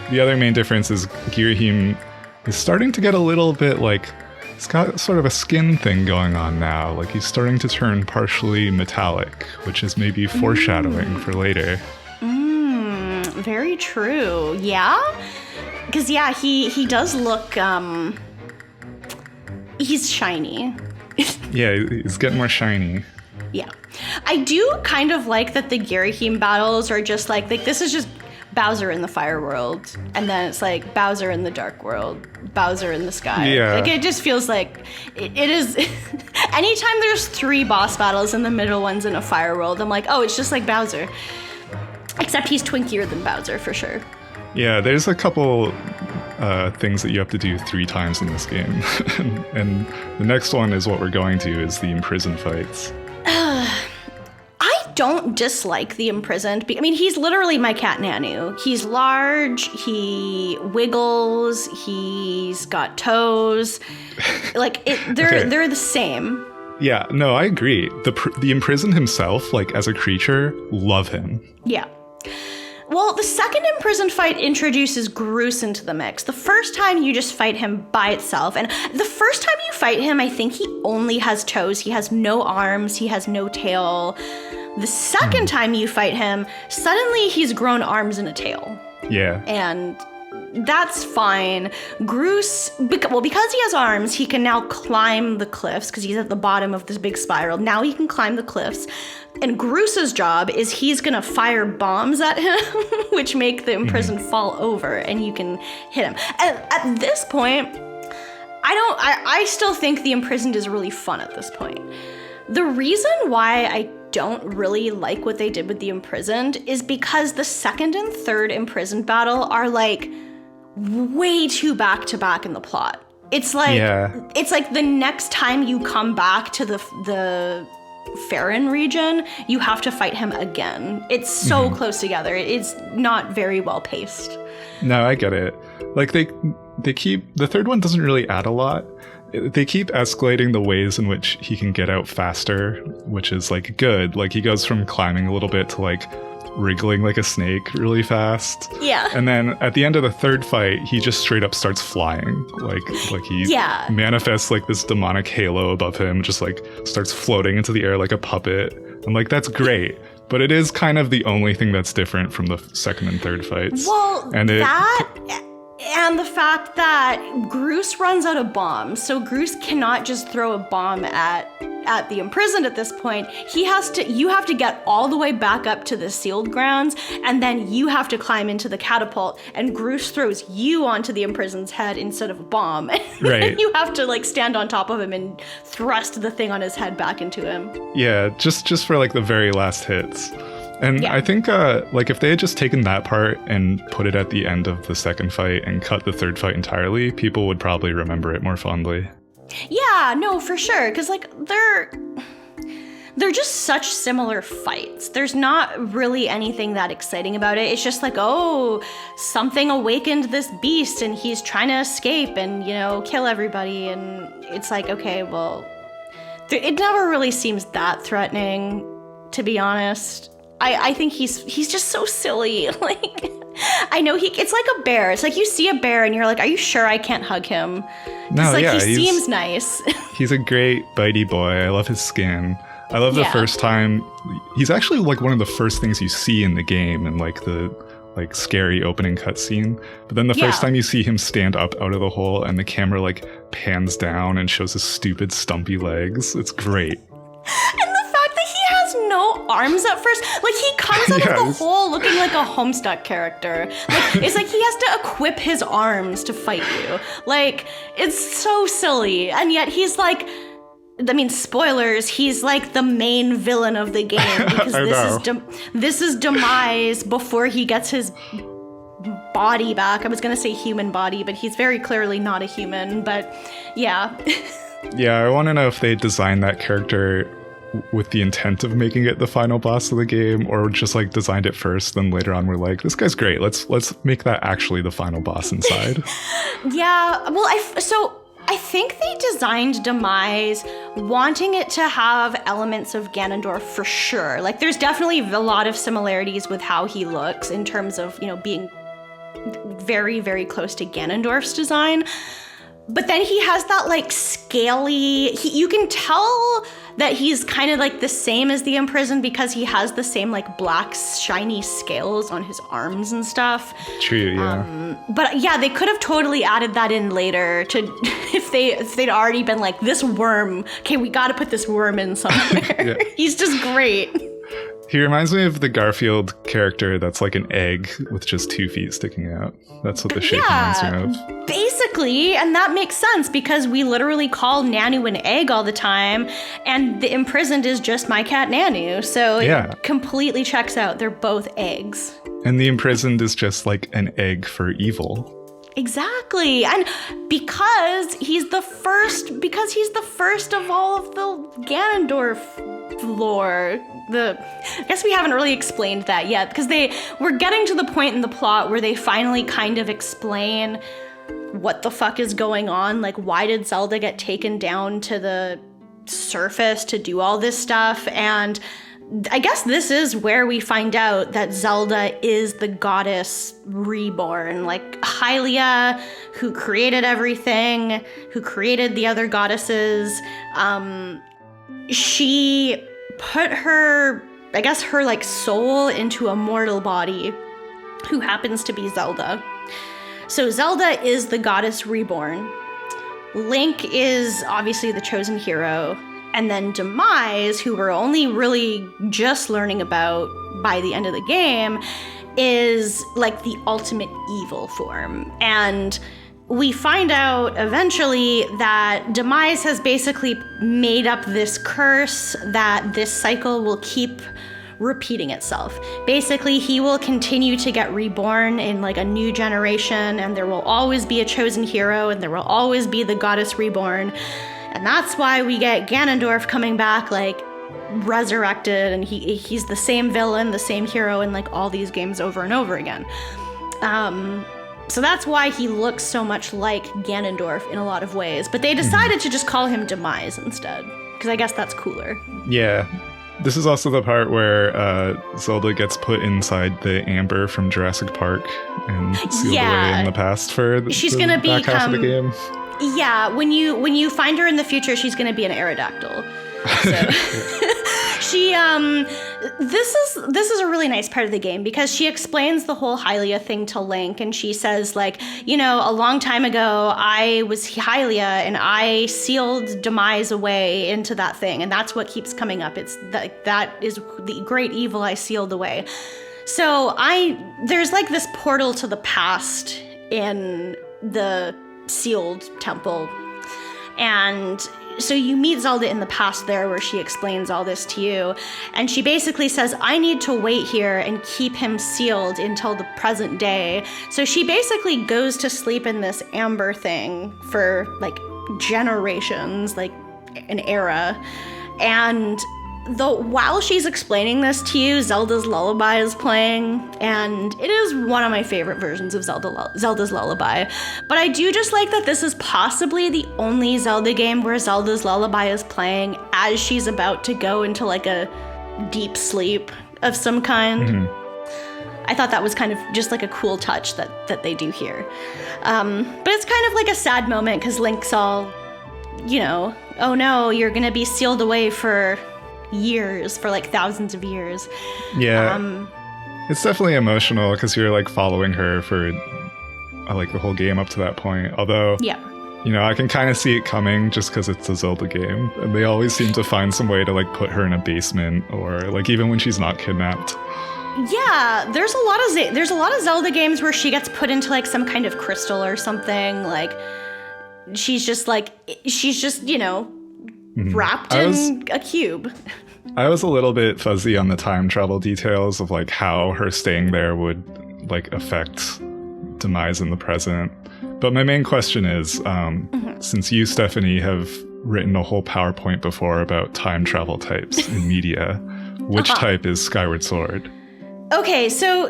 The other main difference is Ghirahim is starting to get a little bit like, he's got sort of a skin thing going on now. Like he's starting to turn partially metallic, which is maybe foreshadowing for later. Very true. Yeah? Because he does look, he's shiny. Yeah, he's getting more shiny. Yeah. I do kind of like that the Ghirahim battles are just like this is just Bowser in the fire world, and then it's like Bowser in the dark world, Bowser in the sky. Yeah. Like it just feels like it is. Anytime there's 3 boss battles and the middle one's in a fire world, I'm like, oh, it's just like Bowser. Except he's twinkier than Bowser for sure. Yeah, there's a couple things that you have to do 3 times in this game. And the next one is what we're going to, is the imprisoned fights. I don't dislike the imprisoned. I mean, he's literally my cat Nanu. He's large, he wiggles, he's got toes. They're the same. Yeah, no, I agree. The imprisoned himself, like as a creature, love him. Yeah. Well, the second imprisoned fight introduces Groose into the mix. The first time you just fight him by itself. And the first time you fight him, I think he only has toes. He has no arms. He has no tail. The second time you fight him, suddenly he's grown arms and a tail. Yeah. And that's fine. Groose, because he has arms, he can now climb the cliffs because he's at the bottom of this big spiral. Now he can climb the cliffs. And Groose's job is he's going to fire bombs at him, which make the imprisoned fall over, and you can hit him. And at this point, I still think the imprisoned is really fun at this point. The reason why I don't really like what they did with the imprisoned is because the second and third imprisoned battle are like way too back to back in the plot. It's like the next time you come back to the Farron region, you have to fight him again. It's so close together. It's not very well paced. No, I get it. Like they keep, the third one doesn't really add a lot. They keep escalating the ways in which he can get out faster, which is like good. Like he goes from climbing a little bit to like wriggling like a snake really fast. Yeah. And then at the end of the third fight, he just straight up starts flying. Like he manifests like this demonic halo above him, just like starts floating into the air like a puppet. I'm like, that's great. But it is kind of the only thing that's different from the second and third fights. Well, and the fact that Groose runs out of bombs, so Groose cannot just throw a bomb at the imprisoned at this point. You have to get all the way back up to the sealed grounds, and then you have to climb into the catapult, and Groose throws you onto the imprisoned's head instead of a bomb. Right. And you have to like stand on top of him and thrust the thing on his head back into him. Yeah, just for like the very last hits. And I think like if they had just taken that part and put it at the end of the second fight and cut the third fight entirely, people would probably remember it more fondly. Yeah, no, for sure. Because like they're just such similar fights. There's not really anything that exciting about it. It's just like, oh, something awakened this beast and he's trying to escape and, kill everybody. And it's like, okay, well, it never really seems that threatening, to be honest. I think he's just so silly. Like, I know it's like a bear. It's like you see a bear and you're like, are you sure I can't hug him? No, like, he seems nice. He's a great bitey boy. I love his skin. I love the first time. He's actually like one of the first things you see in the game and like the scary opening cutscene. But then the first time you see him stand up out of the hole and the camera like pans down and shows his stupid stumpy legs. It's great. No arms at first. Like, he comes out of the hole looking like a Homestuck character. Like, it's like he has to equip his arms to fight you. Like, it's so silly. And yet he's like, I mean, spoilers, he's like the main villain of the game because this is Demise before he gets his body back. I was gonna say human body, but he's very clearly not a human. But yeah. Yeah, I want to know if they designed that character with the intent of making it the final boss of the game, or just like designed it first, then later on we're like, this guy's great, let's make that actually the final boss inside. Yeah, well, I think they designed Demise wanting it to have elements of Ganondorf for sure. Like, there's definitely a lot of similarities with how he looks in terms of, being very, very close to Ganondorf's design. But then he has that like scaly, you can tell that he's kind of like the same as the imprisoned because he has the same like black shiny scales on his arms and stuff. True, yeah. But yeah, they could have totally added that in later to if they'd already been like, this worm, okay, we got to put this worm in somewhere. He's just great. He reminds me of the Garfield character that's like an egg with just 2 feet sticking out. That's what the shape reminds me of. Basically, and that makes sense because we literally call Nanu an egg all the time, and the imprisoned is just my cat Nanu. So it completely checks out. They're both eggs. And the imprisoned is just like an egg for evil. Exactly. And because he's the first of all of the Ganondorf lore. I guess we haven't really explained that yet because we're getting to the point in the plot where they finally kind of explain what the fuck is going on. Like, why did Zelda get taken down to the surface to do all this stuff? And I guess this is where we find out that Zelda is the goddess reborn. Like Hylia, who created everything, who created the other goddesses, she put her like soul into a mortal body who happens to be Zelda. So Zelda is the goddess reborn. Link is obviously the chosen hero. And then Demise, who we're only really just learning about by the end of the game, is like the ultimate evil form. And we find out eventually that Demise has basically made up this curse that this cycle will keep repeating itself. Basically, he will continue to get reborn in like a new generation, and there will always be a chosen hero, and there will always be the goddess reborn. And that's why we get Ganondorf coming back, like, resurrected, and he's the same villain, the same hero in, like, all these games over and over again. So that's why he looks so much like Ganondorf in a lot of ways. But they decided to just call him Demise instead, because I guess that's cooler. Yeah. This is also the part where Zelda gets put inside the amber from Jurassic Park and sealed away in the past for the back half of the game. Yeah, when you find her in the future, she's gonna be an Aerodactyl. So she this is a really nice part of the game because she explains the whole Hylia thing to Link, and she says, like, you know, a long time ago I was Hylia and I sealed Demise away into that thing, and that's what keeps coming up. It's that is the great evil I sealed away. So there's like this portal to the past in the sealed temple, and so you meet Zelda in the past there where she explains all this to you, and she basically says, I need to wait here and keep him sealed until the present day. So she basically goes to sleep in this amber thing for like generations, like an era, and while she's explaining this to you, Zelda's Lullaby is playing, and it is one of my favorite versions of Zelda's Lullaby. But I do just like that this is possibly the only Zelda game where Zelda's Lullaby is playing as she's about to go into like a deep sleep of some kind. Mm-hmm. I thought that was kind of just like a cool touch that they do here. But it's kind of like a sad moment because Link's all, you know, oh no, you're gonna be sealed away for years, for like thousands of years. Yeah. It's definitely emotional because you're like following her for like the whole game up to that point. Although, yeah, you know, I can kind of see it coming just because it's a Zelda game, and they always seem to find some way to like put her in a basement, or like even when she's not kidnapped. Yeah, there's a lot of Zelda games where she gets put into like some kind of crystal or something. Like she's just you know, wrapped in a cube. I was a little bit fuzzy on the time travel details of like how her staying there would like affect Demise in the present. But my main question is, since you, Stephanie, have written a whole PowerPoint before about time travel types in media, which type is Skyward Sword? Okay, so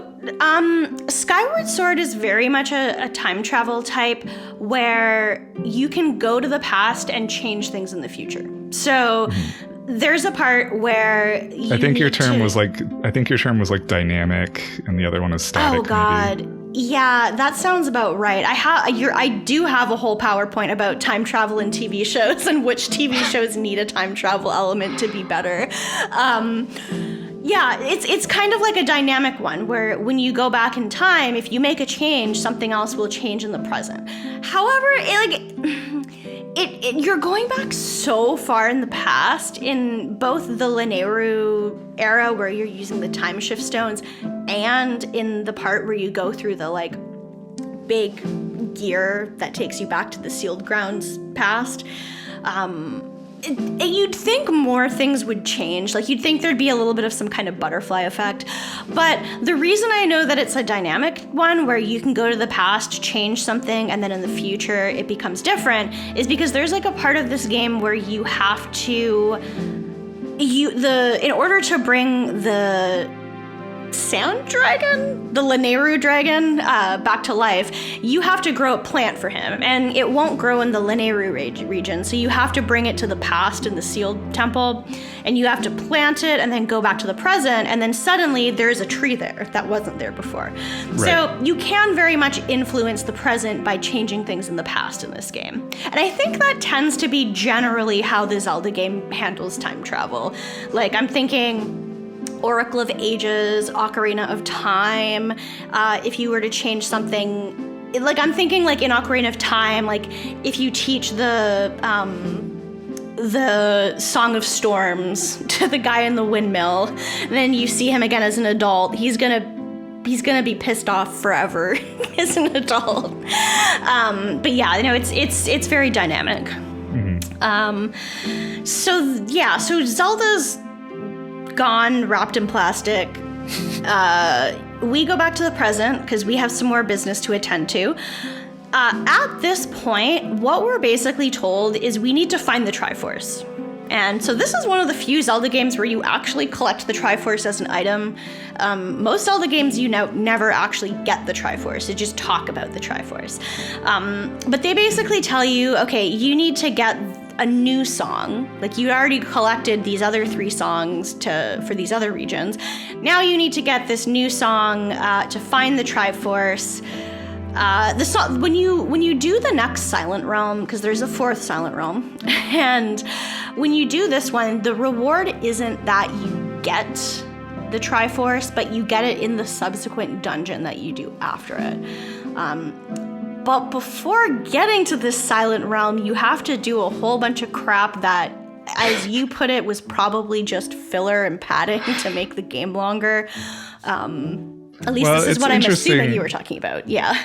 Skyward Sword is very much a time travel type where you can go to the past and change things in the future. So there's a part where I think your term was like dynamic, and the other one is static. Oh God. Maybe. Yeah, that sounds about right. I do have a whole PowerPoint about time travel in TV shows and which TV shows need a time travel element to be better. Yeah, it's kind of like a dynamic one where when you go back in time, if you make a change, something else will change in the present. However, you're going back so far in the past in both the Lineru era where you're using the time shift stones and in the part where you go through the like big gear that takes you back to the sealed grounds past. You'd think more things would change. Like, you'd think there'd be a little bit of some kind of butterfly effect. But the reason I know that it's a dynamic one where you can go to the past, change something, and then in the future it becomes different is because there's like a part of this game where you have to in order to bring the sand dragon, the Lanayru dragon, back to life, you have to grow a plant for him, and it won't grow in the Lanayru region, so you have to bring it to the past in the sealed temple, and you have to plant it and then go back to the present, and then suddenly there's a tree there that wasn't there before. Right. So you can very much influence the present by changing things in the past in this game. And I think that tends to be generally how the Zelda game handles time travel. Like, I'm thinking Oracle of Ages, Ocarina of Time. If you were to change something, like I'm thinking like in Ocarina of Time, like if you teach the Song of Storms to the guy in the windmill, and then you see him again as an adult, he's gonna be pissed off forever as an adult. But yeah, you know, it's very dynamic. Mm-hmm. So Zelda's gone, wrapped in plastic. We go back to the present because we have some more business to attend to. At this point, what we're basically told is we need to find the Triforce. And so this is one of the few Zelda games where you actually collect the Triforce as an item. Most Zelda games, you never actually get the Triforce. They just talk about the Triforce. But they basically tell you, okay, you need to get a new song. Like, you already collected these other 3 songs for these other regions. Now you need to get this new song to find the Triforce. The song, when you do the next Silent Realm, because there's a 4th Silent Realm, and when you do this one, the reward isn't that you get the Triforce, but you get it in the subsequent dungeon that you do after it. But before getting to this Silent Realm, you have to do a whole bunch of crap that, as you put it, was probably just filler and padding to make the game longer. At least this is what I'm assuming you were talking about. Yeah.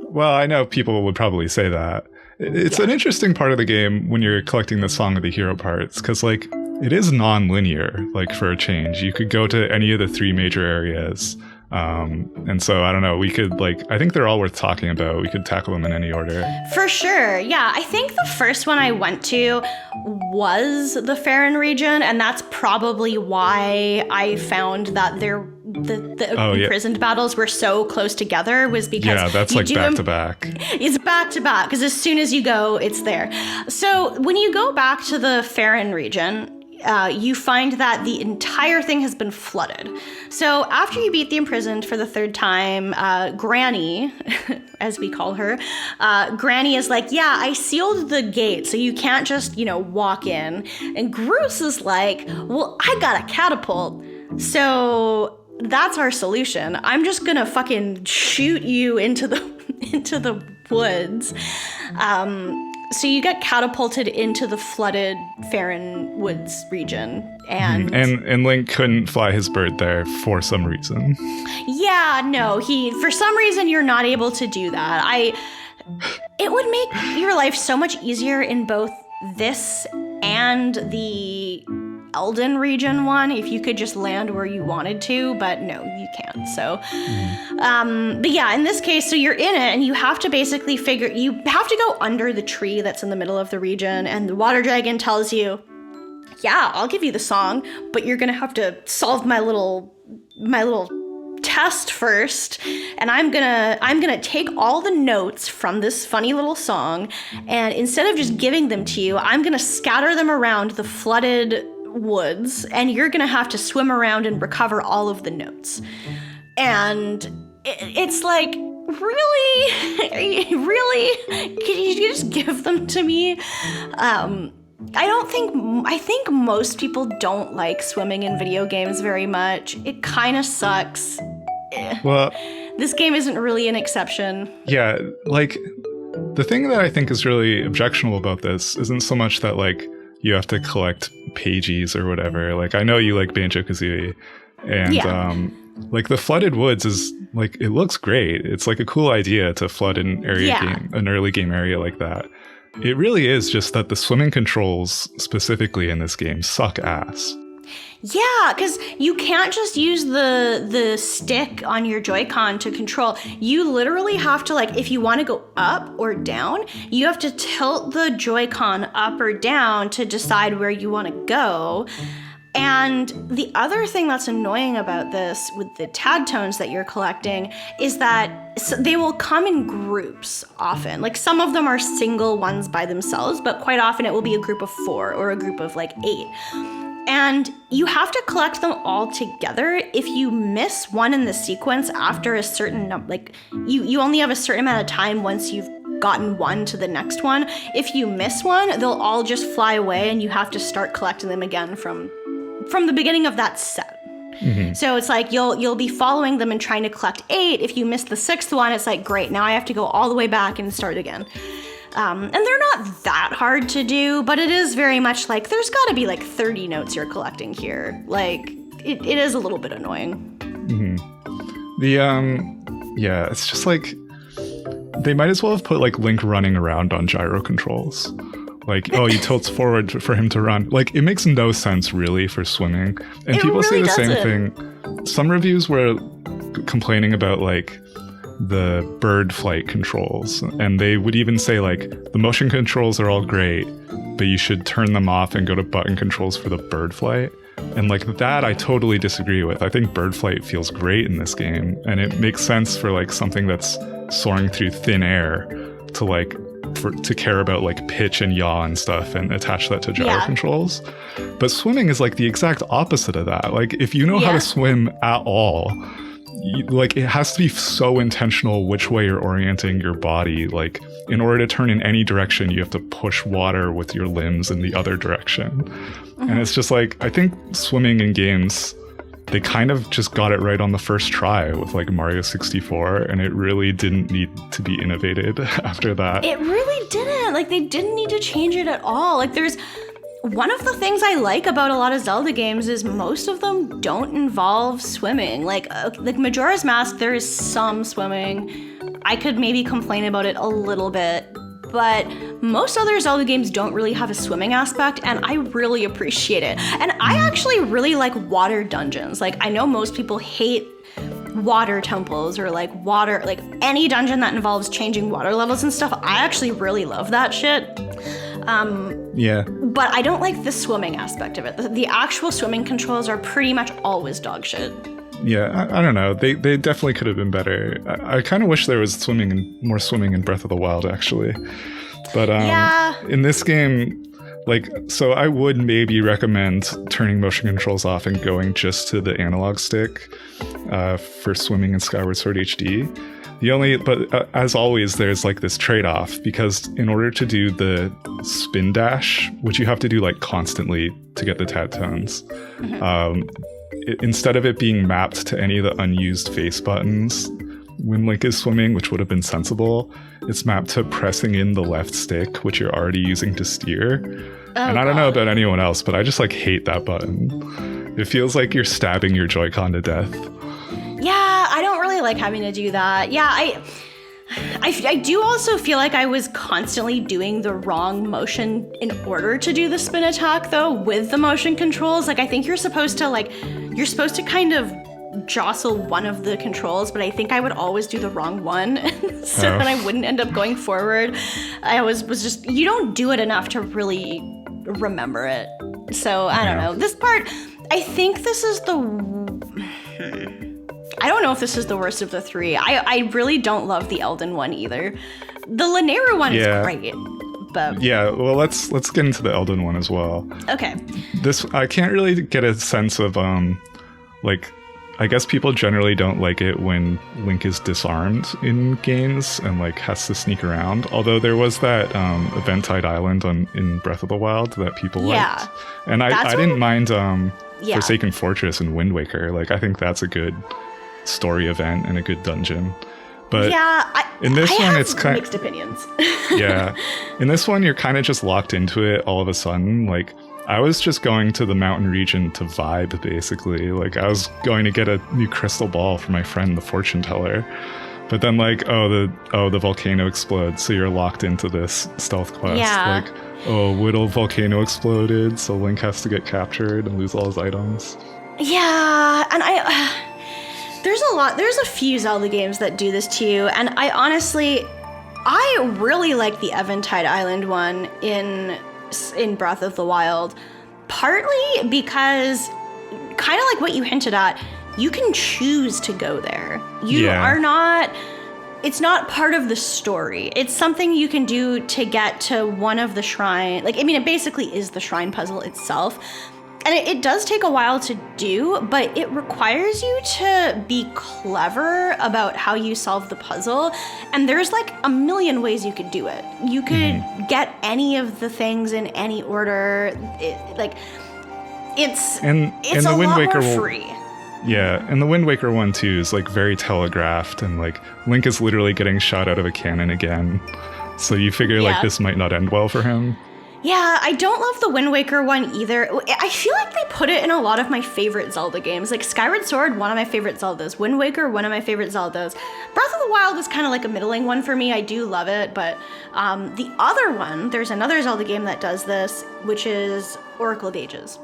Well, I know people would probably say that. It's an interesting part of the game when you're collecting the Song of the Hero parts, because, like, it is non-linear, like, for a change. You could go to any of the 3 major areas. And so, I don't know, we could, like, I think they're all worth talking about. We could tackle them in any order. For sure. Yeah, I think the first one I went to was the Faron region, and that's probably why I found that the imprisoned battles were so close together, was because that's like back to back. It's back to back, because as soon as you go, it's there. So when you go back to the Faron region, you find that the entire thing has been flooded. So after you beat the imprisoned for the 3rd time, Granny, as we call her, Granny is like, yeah, I sealed the gate, so you can't just, walk in. And Groose is like, well, I got a catapult, so that's our solution. I'm just gonna fucking shoot you into the woods. So you get catapulted into the flooded Faron Woods region, and Link couldn't fly his bird there for some reason. Yeah, no, for some reason you're not able to do that. It would make your life so much easier in both this and the Elden region one if you could just land where you wanted to, but no, you can't. So but yeah, in this case, so you're in it and you have to basically you have to go under the tree that's in the middle of the region, and the water dragon tells you, yeah, I'll give you the song, but you're gonna have to solve my little test first, and I'm gonna take all the notes from this funny little song, and instead of just giving them to you, I'm gonna scatter them around the flooded woods, and you're gonna have to swim around and recover all of the notes. And it's like, really? Can you just give them to me? I think most people don't like swimming in video games very much. It kind of sucks. Well, this game isn't really an exception. Yeah, like, the thing that I think is really objectionable about this isn't so much that, like, you have to collect pages or whatever. Like, I know you like Banjo-Kazooie, and like, the flooded woods is, like, it looks great. It's like a cool idea to flood an early game area like that. It really is just that the swimming controls specifically in this game suck ass. Yeah, because you can't just use the stick on your Joy-Con to control. You literally have to, like, if you want to go up or down, you have to tilt the Joy-Con up or down to decide where you want to go. And the other thing that's annoying about this with the tad tones that you're collecting is that they will come in groups often. Like some of them are single ones by themselves, but quite often it will be a group of 4 or a group of like 8. And you have to collect them all together. If you miss one in the sequence after a certain number, like you only have a certain amount of time once you've gotten one to the next one. If you miss one, they'll all just fly away and you have to start collecting them again from the beginning of that set. Mm-hmm. So it's like you'll be following them and trying to collect 8. If you miss the 6th one, it's like, great, now I have to go all the way back and start again. And they're not that hard to do, but it is very much like there's got to be like 30 notes you're collecting here. Like it is a little bit annoying. Mm-hmm. Yeah, it's just like they might as well have put like Link running around on gyro controls. Like, oh, he tilts forward for him to run. Like, it makes no sense really for swimming. And people really say the doesn't. same thing. Some reviews were complaining about like the bird flight controls, and they would even say like the motion controls are all great, but you should turn them off and go to button controls for the bird flight. And like that I totally disagree with. I think bird flight feels great in this game, and it makes sense for like something that's soaring through thin air to like to care about like pitch and yaw and stuff and attach that to gyro controls. But swimming is like the exact opposite of that. Like if you know how to swim at all, like it has to be so intentional which way you're orienting your body. Like in order to turn in any direction, you have to push water with your limbs in the other direction. Mm-hmm. And it's just like, I think swimming in games, they kind of just got it right on the first try with like Mario 64, and it really didn't need to be innovated after that. It really didn't. Like they didn't need to change it at all. Like there's one of the things I like about a lot of Zelda games is most of them don't involve swimming. Like Majora's Mask, there is some swimming. I could maybe complain about it a little bit, but most other Zelda games don't really have a swimming aspect, and I really appreciate it. And I actually really like water dungeons. Like I know most people hate water temples or like water, like any dungeon that involves changing water levels and stuff. I actually really love that shit. But I don't like the swimming aspect of it. The actual swimming controls are pretty much always dog shit. Yeah, I don't know. They definitely could have been better. I kind of wish there was more swimming in Breath of the Wild, actually. But in this game, like, so I would maybe recommend turning motion controls off and going just to the analog stick for swimming in Skyward Sword HD. But as always, there's like this trade-off, because in order to do the spin dash, which you have to do like constantly to get the tad tones, instead of it being mapped to any of the unused face buttons when Link is swimming, which would have been sensible, it's mapped to pressing in the left stick, which you're already using to steer. And I don't know about anyone else, but I just like hate that button. It feels like you're stabbing your Joy-Con to death. Yeah, I don't really like having to do that. Yeah, I do also feel like I was constantly doing the wrong motion in order to do the spin attack, though, with the motion controls. Like, I think you're supposed to kind of jostle one of the controls, but I think I would always do the wrong one. So then I wouldn't end up going forward. I always was just, you don't do it enough to really remember it. So I don't know. This part, I think this is I don't know if this is the worst of the 3. I really don't love the Elden one either. The Lanayru one is great, but well, let's get into the Elden one as well. Okay. This, I can't really get a sense of like, I guess people generally don't like it when Link is disarmed in games and like has to sneak around. Although there was that Eventide Island in Breath of the Wild that people liked, and I didn't mind Forsaken Fortress and Wind Waker. Like I think that's a good story event and a good dungeon. But in this one, it's kind of mixed opinions. In this one, you're kind of just locked into it all of a sudden. Like I was just going to the mountain region to vibe, basically. Like I was going to get a new crystal ball for my friend, the fortune teller. But then like, the volcano explodes, so you're locked into this stealth quest. Yeah. Like, Whittle volcano exploded, so Link has to get captured and lose all his items. Yeah, and there's a few Zelda games that do this to you, and I really like the Eventide Island one in Breath of the Wild. partly because, kind of like what you hinted at, you can choose to go there. You are not... It's not part of the story. It's something you can do to get to one of the shrine. Like, I mean, it basically is the shrine puzzle itself. And it does take a while to do, but it requires you to be clever about how you solve the puzzle. And there's like a million ways you could do it. You could get any of the things in any order. It's a lot more free. Yeah, and the Wind Waker one too is like very telegraphed, and like Link is literally getting shot out of a cannon again. So you figure like this might not end well for him. Yeah, I don't love the Wind Waker one either. I feel like they put it in a lot of my favorite Zelda games. Like Skyward Sword, one of my favorite Zeldas. Wind Waker, one of my favorite Zeldas. Breath of the Wild is kind of like a middling one for me. I do love it, but the other one, there's another Zelda game that does this, which is Oracle of Ages.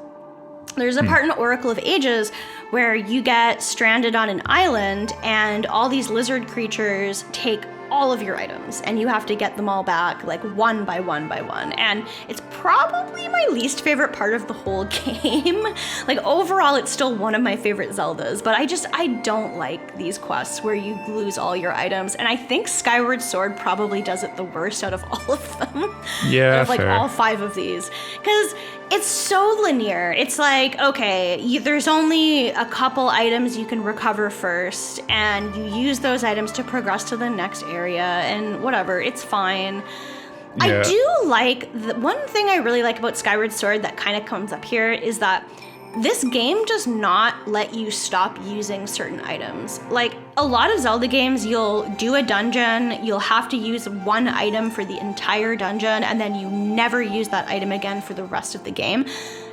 There's a part in Oracle of Ages where you get stranded on an island and all these lizard creatures take all of your items and you have to get them all back like one by one by one. And it's probably my least favorite part of the whole game. Like overall, it's still one of my favorite Zeldas, but I don't like these quests where you lose all your items. And I think Skyward Sword probably does it the worst out of all of them. Yeah, out of like fair. all 5 of these. Because it's so linear. It's like, okay, there's only a couple items you can recover first, and you use those items to progress to the next area, and whatever, it's fine. Yeah. I do like, one thing I really like about Skyward Sword that kind of comes up here is that this game does not let you stop using certain items. Like, a lot of Zelda games, you'll do a dungeon, you'll have to use one item for the entire dungeon, and then you never use that item again for the rest of the game.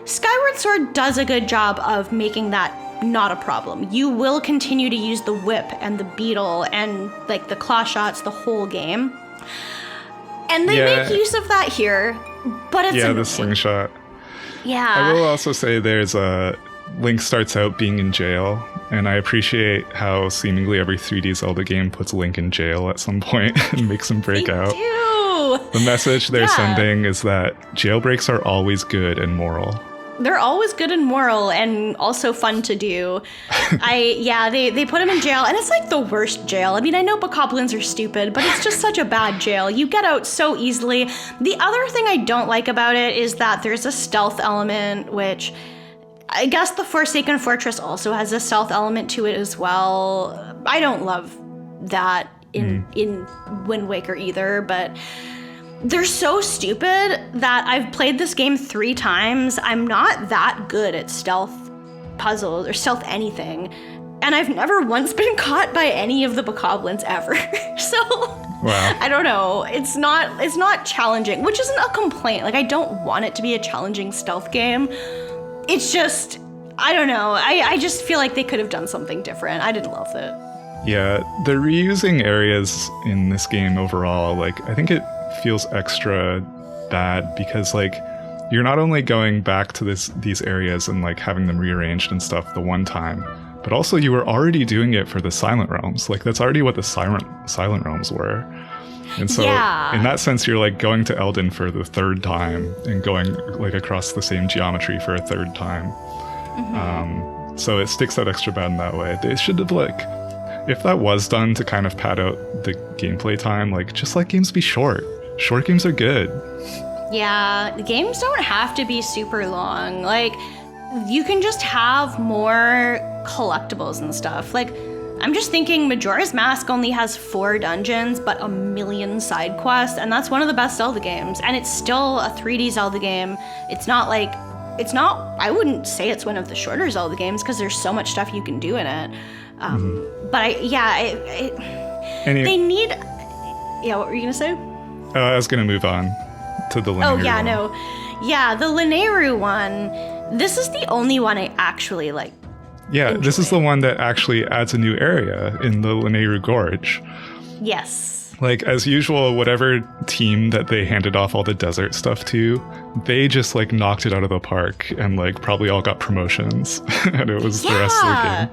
Skyward Sword does a good job of making that not a problem. You will continue to use the whip and the beetle and, like, the claw shots the whole game. And they make use of that here, but it's annoying. The slingshot. Yeah. I will also say there's Link starts out being in jail, and I appreciate how seemingly every 3D Zelda game puts Link in jail at some point and makes him break out. Do. The message they're sending is that jailbreaks are always good and moral. They're always good and moral and also fun to do. They put him in jail, and it's like the worst jail. I mean, I know bokoblins are stupid, but it's just such a bad jail. You get out so easily. The other thing I don't like about it is that there's a stealth element, which I guess the Forsaken Fortress also has a stealth element to it as well. I don't love that in Wind Waker either, but they're so stupid that I've played this game 3 times. I'm not that good at stealth puzzles or stealth anything. And I've never once been caught by any of the bokoblins ever. So, wow. I don't know. It's not challenging, which isn't a complaint. Like, I don't want it to be a challenging stealth game. It's just, I don't know. I just feel like they could have done something different. I didn't love it. Yeah, the reusing areas in this game overall, like, I think it feels extra bad because, like, you're not only going back to these areas and, like, having them rearranged and stuff the one time, but also you were already doing it for the Silent Realms. Like, that's already what the Silent Realms were. And so, in that sense, you're, like, going to Eldin for the 3rd time and going, like, across the same geometry for a 3rd time. So it sticks out extra bad in that way. They should have, like, if that was done to kind of pad out the gameplay time, like, just let games be short. Short games are good. Yeah, the games don't have to be super long. Like, you can just have more collectibles and stuff. Like, I'm just thinking Majora's Mask only has 4 dungeons, but a million side quests, and that's one of the best Zelda games. And it's still a 3D Zelda game. I wouldn't say it's one of the shorter Zelda games because there's so much stuff you can do in it. But they need... Yeah, what were you going to say? I was going to move on to the Linearu one. Yeah, the Linearu one, this is the only one I actually like. Yeah, enjoy. This is the one that actually adds a new area in the Linearu Gorge. Yes. Like, as usual, whatever team that they handed off all the desert stuff to, they just, like, knocked it out of the park and, like, probably all got promotions. And it was the rest of the game.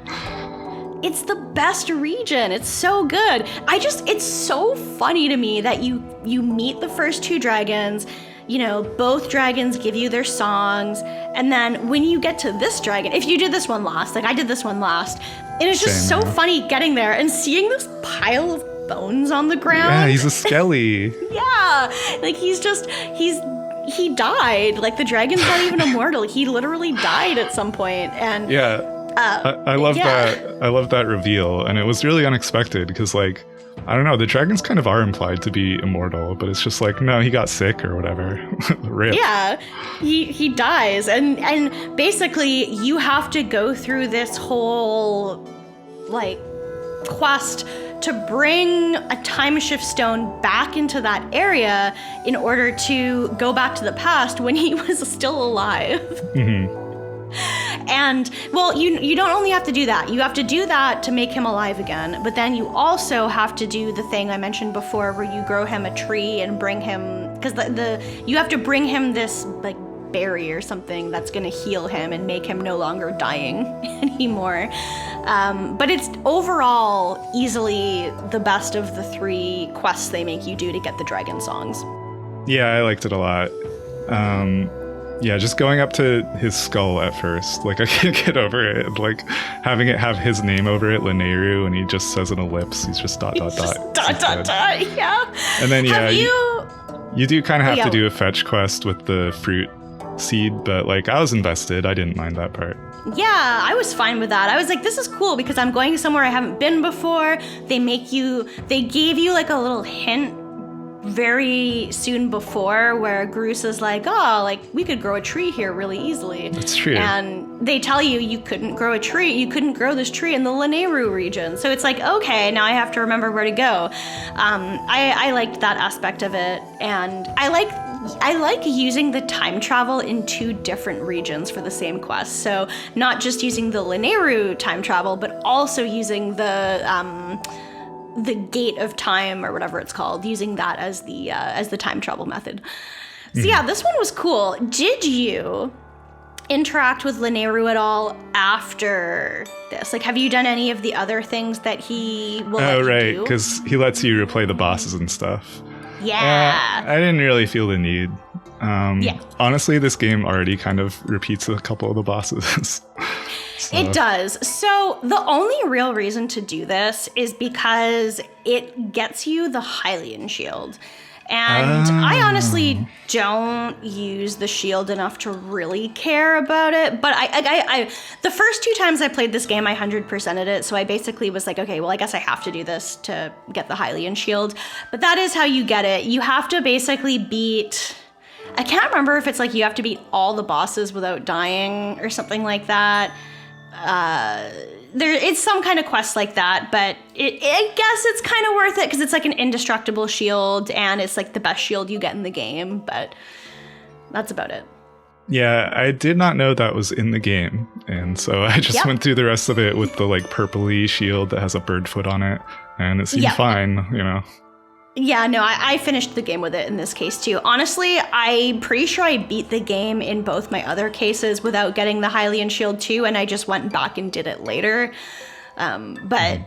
It's the best region. It's so good. It's so funny to me that you meet the first 2 dragons, both dragons give you their songs. And then when you get to this dragon, if you did this one last, like I did this one last, and it's just so funny getting there and seeing this pile of bones on the ground. Yeah, he's a skelly. Yeah, like he died. Like the dragon's not even immortal. He literally died at some point. And yeah, I love that. I love that reveal, and it was really unexpected because, like, I don't know, the dragons kind of are implied to be immortal, but it's just like, no, he got sick or whatever. Rip. Yeah, he dies, and basically you have to go through this whole like quest to bring a time shift stone back into that area in order to go back to the past when he was still alive. Mm-hmm. And, well, you don't only have to do that. You have to do that to make him alive again, but then you also have to do the thing I mentioned before where you grow him a tree and bring him, because you have to bring him this, like, berry or something that's going to heal him and make him no longer dying anymore. But it's overall easily the best of the 3 quests they make you do to get the dragon songs. Yeah, I liked it a lot. Yeah, just going up to his skull at first. Like, I can't get over it. Like, having it have his name over it, Lineru, and he just says an ellipse. He's just dot, dot, dot. Dot, dot, dot, yeah. And then, yeah, you do kind of have to do a fetch quest with the fruit seed, but, like, I was invested. I didn't mind that part. Yeah, I was fine with that. I was like, this is cool because I'm going somewhere I haven't been before. They gave you, like, a little hint very soon before where Garusa's like, oh, like we could grow a tree here really easily. That's true. And they tell you couldn't grow a tree. You couldn't grow this tree in the Lineru region. So it's like, okay, now I have to remember where to go. I liked that aspect of it. And I like using the time travel in 2 different regions for the same quest. So not just using the Lineru time travel, but also using the gate of time or whatever it's called, using that as the time travel method. So yeah, this one was cool. Did you interact with Lineru at all after this? Like, have you done any of the other things that he will let you do? Oh, right, because he lets you replay the bosses and stuff. Yeah. I didn't really feel the need. Yeah. Honestly, this game already kind of repeats a couple of the bosses. So. It does. So the only real reason to do this is because it gets you the Hylian shield. And I honestly don't use the shield enough to really care about it. But I the first 2 times I played this game, I 100%ed it. So I basically was like, okay, well, I guess I have to do this to get the Hylian shield. But that is how you get it. You have to basically beat... I can't remember if it's like you have to beat all the bosses without dying or something like that. It's some kind of quest like that, but I guess it's kind of worth it because it's like an indestructible shield and it's like the best shield you get in the game, but that's about it. Yeah, I did not know that was in the game, and so I just went through the rest of it with the like purpley shield that has a bird foot on it, and it seemed fine, you know. Yeah, no, I finished the game with it in this case too. Honestly, I'm pretty sure I beat the game in both my other cases without getting the Hylian shield too, and I just went back and did it later. But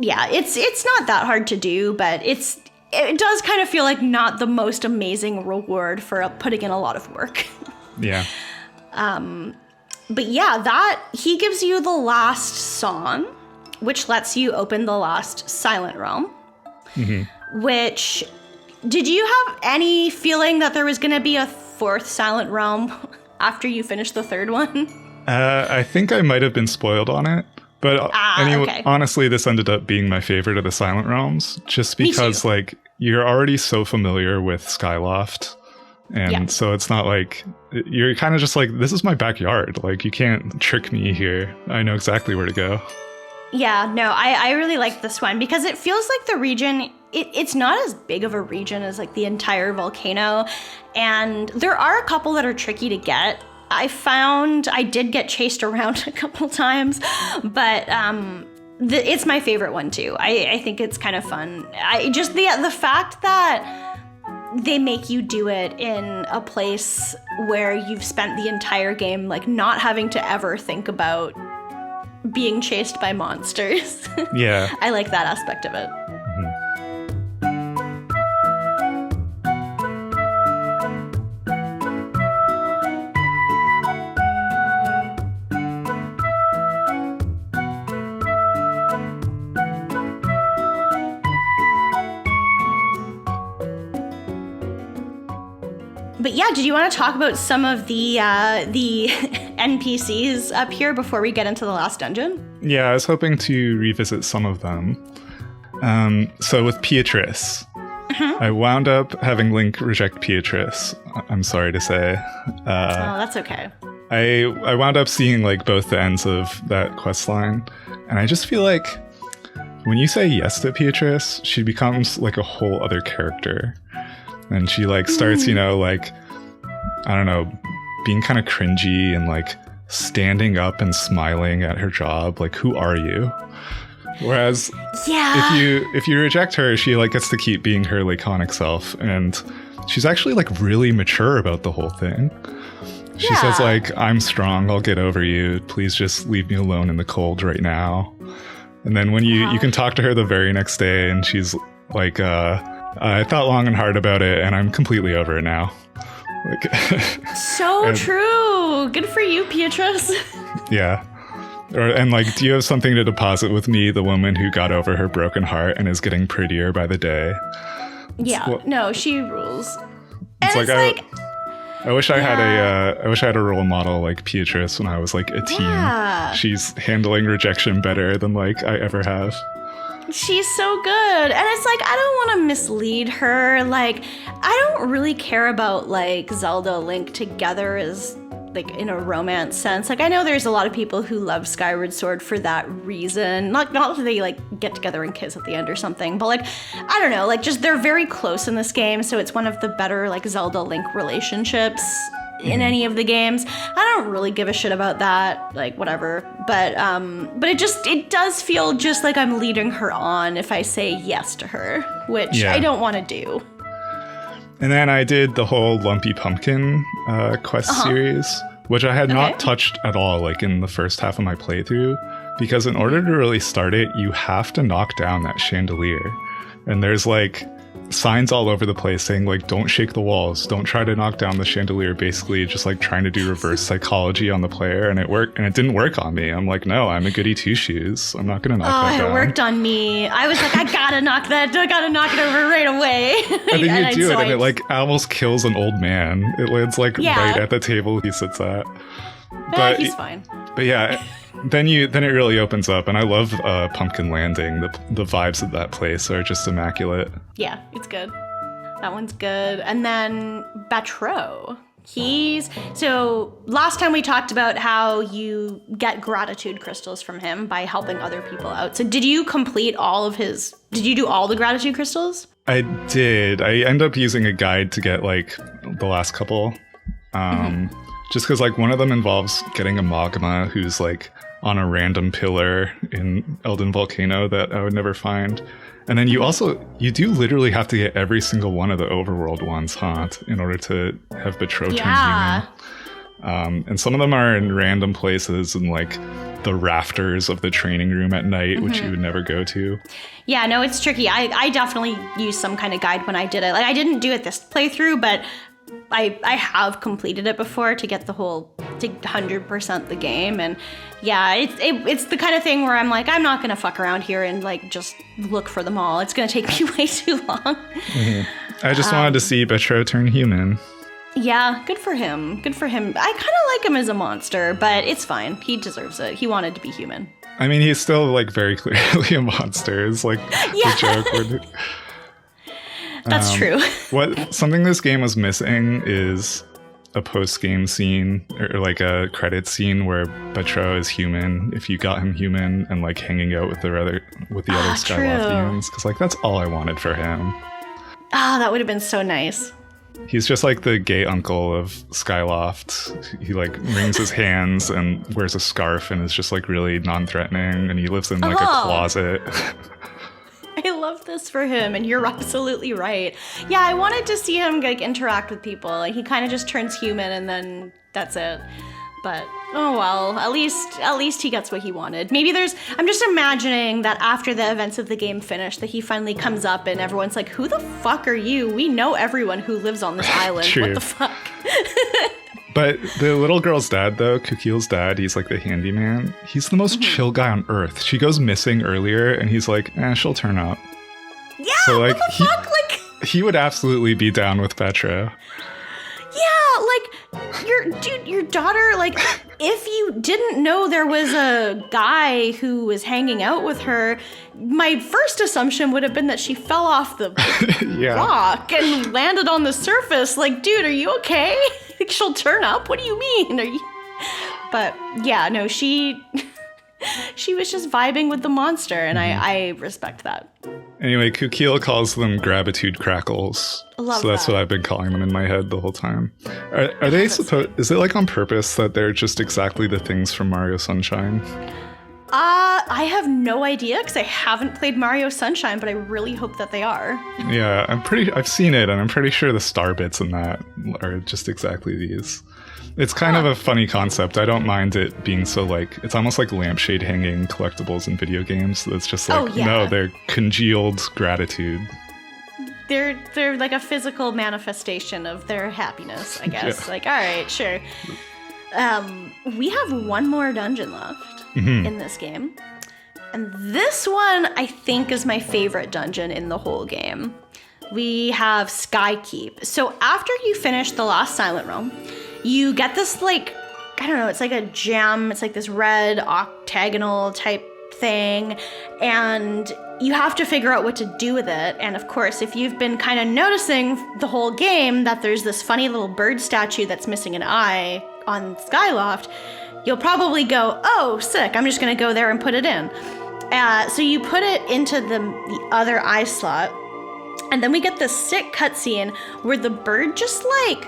yeah, it's not that hard to do, but it does kind of feel like not the most amazing reward for putting in a lot of work. Yeah. But yeah, that he gives you the last song, which lets you open the last Silent Realm. Mm-hmm. Which, did you have any feeling that there was going to be a 4th Silent Realm after you finished the 3rd one? I think I might have been spoiled on it. But anyway, okay. Honestly, this ended up being my favorite of the Silent Realms. Just because, like, you're already so familiar with Skyloft. And so it's not like, you're kind of just like, this is my backyard. Like, you can't trick me here. I know exactly where to go. Yeah, no, I really like this one because it feels like the region, it's not as big of a region as like the entire volcano. And there are a couple that are tricky to get. I found I did get chased around a couple times, but it's my favorite one too. I think it's kind of fun. Just the fact that they make you do it in a place where you've spent the entire game like not having to ever think about being chased by monsters. Yeah. I like that aspect of it. But yeah, did you want to talk about some of the NPCs up here before we get into the last dungeon? Yeah, I was hoping to revisit some of them. So with Beatrice, I wound up having Link reject Beatrice, I'm sorry to say. Oh, that's okay. I wound up seeing like both the ends of that quest line, and I just feel like when you say yes to Beatrice, she becomes like a whole other character. And she like starts, you know, like, I don't know, being kind of cringy and like standing up and smiling at her job. Like, who are you? Whereas if you reject her, she like gets to keep being her laconic self. And she's actually like really mature about the whole thing. She says like, I'm strong, I'll get over you. Please just leave me alone in the cold right now. And then when you can talk to her the very next day and she's like, I thought long and hard about it, and I'm completely over it now. Like, so true. Good for you, Beatrice. Yeah. And like, do you have something to deposit with me, the woman who got over her broken heart and is getting prettier by the day? Yeah. No, she rules. It's like, I wish I had a role model like Beatrice when I was like a teen. Yeah. She's handling rejection better than like I ever have. She's so good. And it's like, I don't want to mislead her. Like, I don't really care about like Zelda Link together as like in a romance sense. Like, I know there's a lot of people who love Skyward Sword for that reason. Not that they like get together and kiss at the end or something, but like, I don't know, like just they're very close in this game. So it's one of the better like Zelda Link relationships in any of the games. I don't really give a shit about that, like whatever. But it does feel just like I'm leading her on if I say yes to her, which I don't want to do. And then I did the whole Lumpy Pumpkin quest series, which I had not touched at all like in the first half of my playthrough, because in order to really start it, you have to knock down that chandelier. And there's like signs all over the place saying like, don't shake the walls, don't try to knock down the chandelier, basically just like trying to do reverse psychology on the player. And it worked, and it didn't work on me. I'm like, no, I'm a goody two shoes, I'm not gonna knock that down. It worked on me. I was like, I gotta knock it over right away. I think you do it, and it like almost kills an old man. It lands like right at the table he sits at. But he's fine. But yeah, then it really opens up, and I love Pumpkin Landing. The vibes of that place are just immaculate. Yeah, it's good. That one's good. And then Batro. So last time we talked about how you get gratitude crystals from him by helping other people out. So did you complete did you do all the gratitude crystals? I did. I end up using a guide to get like the last couple. Just because like one of them involves getting a Magma who's like on a random pillar in Elden Volcano that I would never find. And then you do literally have to get every single one of the overworld ones, in order to have Batro turn human. And some of them are in random places in like the rafters of the training room at night, which you would never go to. Yeah, no, it's tricky. I definitely used some kind of guide when I did it. Like I didn't do it this playthrough, but I have completed it before to get to 100% the game. And yeah, it's the kind of thing where I'm like, I'm not going to fuck around here and like just look for them all. It's going to take me way too long. I just wanted to see Batro turn human. Yeah, good for him. Good for him. I kind of like him as a monster, but it's fine. He deserves it. He wanted to be human. I mean, he's still like very clearly a monster. It's like the joke. That's true. Something this game was missing is a post-game scene or like a credit scene where Batro is human, if you got him human, and like hanging out with the other Skylothians, because like that's all I wanted for him. That would have been so nice. He's just like the gay uncle of Skyloft. He like wrings his hands and wears a scarf and is just like really non-threatening, and he lives in like a closet. I love this for him, and you're absolutely right. Yeah, I wanted to see him like interact with people. Like he kind of just turns human and then that's it. But oh well, at least he gets what he wanted. Maybe I'm just imagining that after the events of the game finish, that he finally comes up and everyone's like, who the fuck are you? We know everyone who lives on this island. What the fuck? But the little girl's dad, though, Kukil's dad, he's like the handyman. He's the most chill guy on earth. She goes missing earlier, and he's like, she'll turn up. Yeah, so, like, what the fuck? He would absolutely be down with Batro. your daughter, like, if you didn't know there was a guy who was hanging out with her, my first assumption would have been that she fell off the rock and landed on the surface. Like, dude, are you okay? She'll turn up? What do you mean? But yeah, no, she was just vibing with the monster, and I respect that. Anyway, Kukil calls them gratitude crackles. Love so that's that. what I've been calling them in my head the whole time. Are they supposed? Is it like on purpose that they're just exactly the things from Mario Sunshine? I have no idea because I haven't played Mario Sunshine, but I really hope that they are. Yeah, I've seen it, and I'm pretty sure the star bits in that are just exactly these. It's kind of a funny concept. I don't mind it being so like, it's almost like lampshade hanging collectibles in video games. It's just like, no, they're congealed gratitude. They're like a physical manifestation of their happiness, I guess. Yeah. Like, all right, sure. We have one more dungeon left in this game. And this one, I think, is my favorite dungeon in the whole game. We have Sky Keep. So after you finish the last Silent Realm, you get this, like, I don't know, it's like a gem. It's like this red octagonal type thing. And you have to figure out what to do with it. And of course, if you've been kind of noticing the whole game that there's this funny little bird statue that's missing an eye on Skyloft, you'll probably go, oh, sick, I'm just going to go there and put it in. So you put it into the other eye slot. And then we get this sick cutscene where the bird just, like,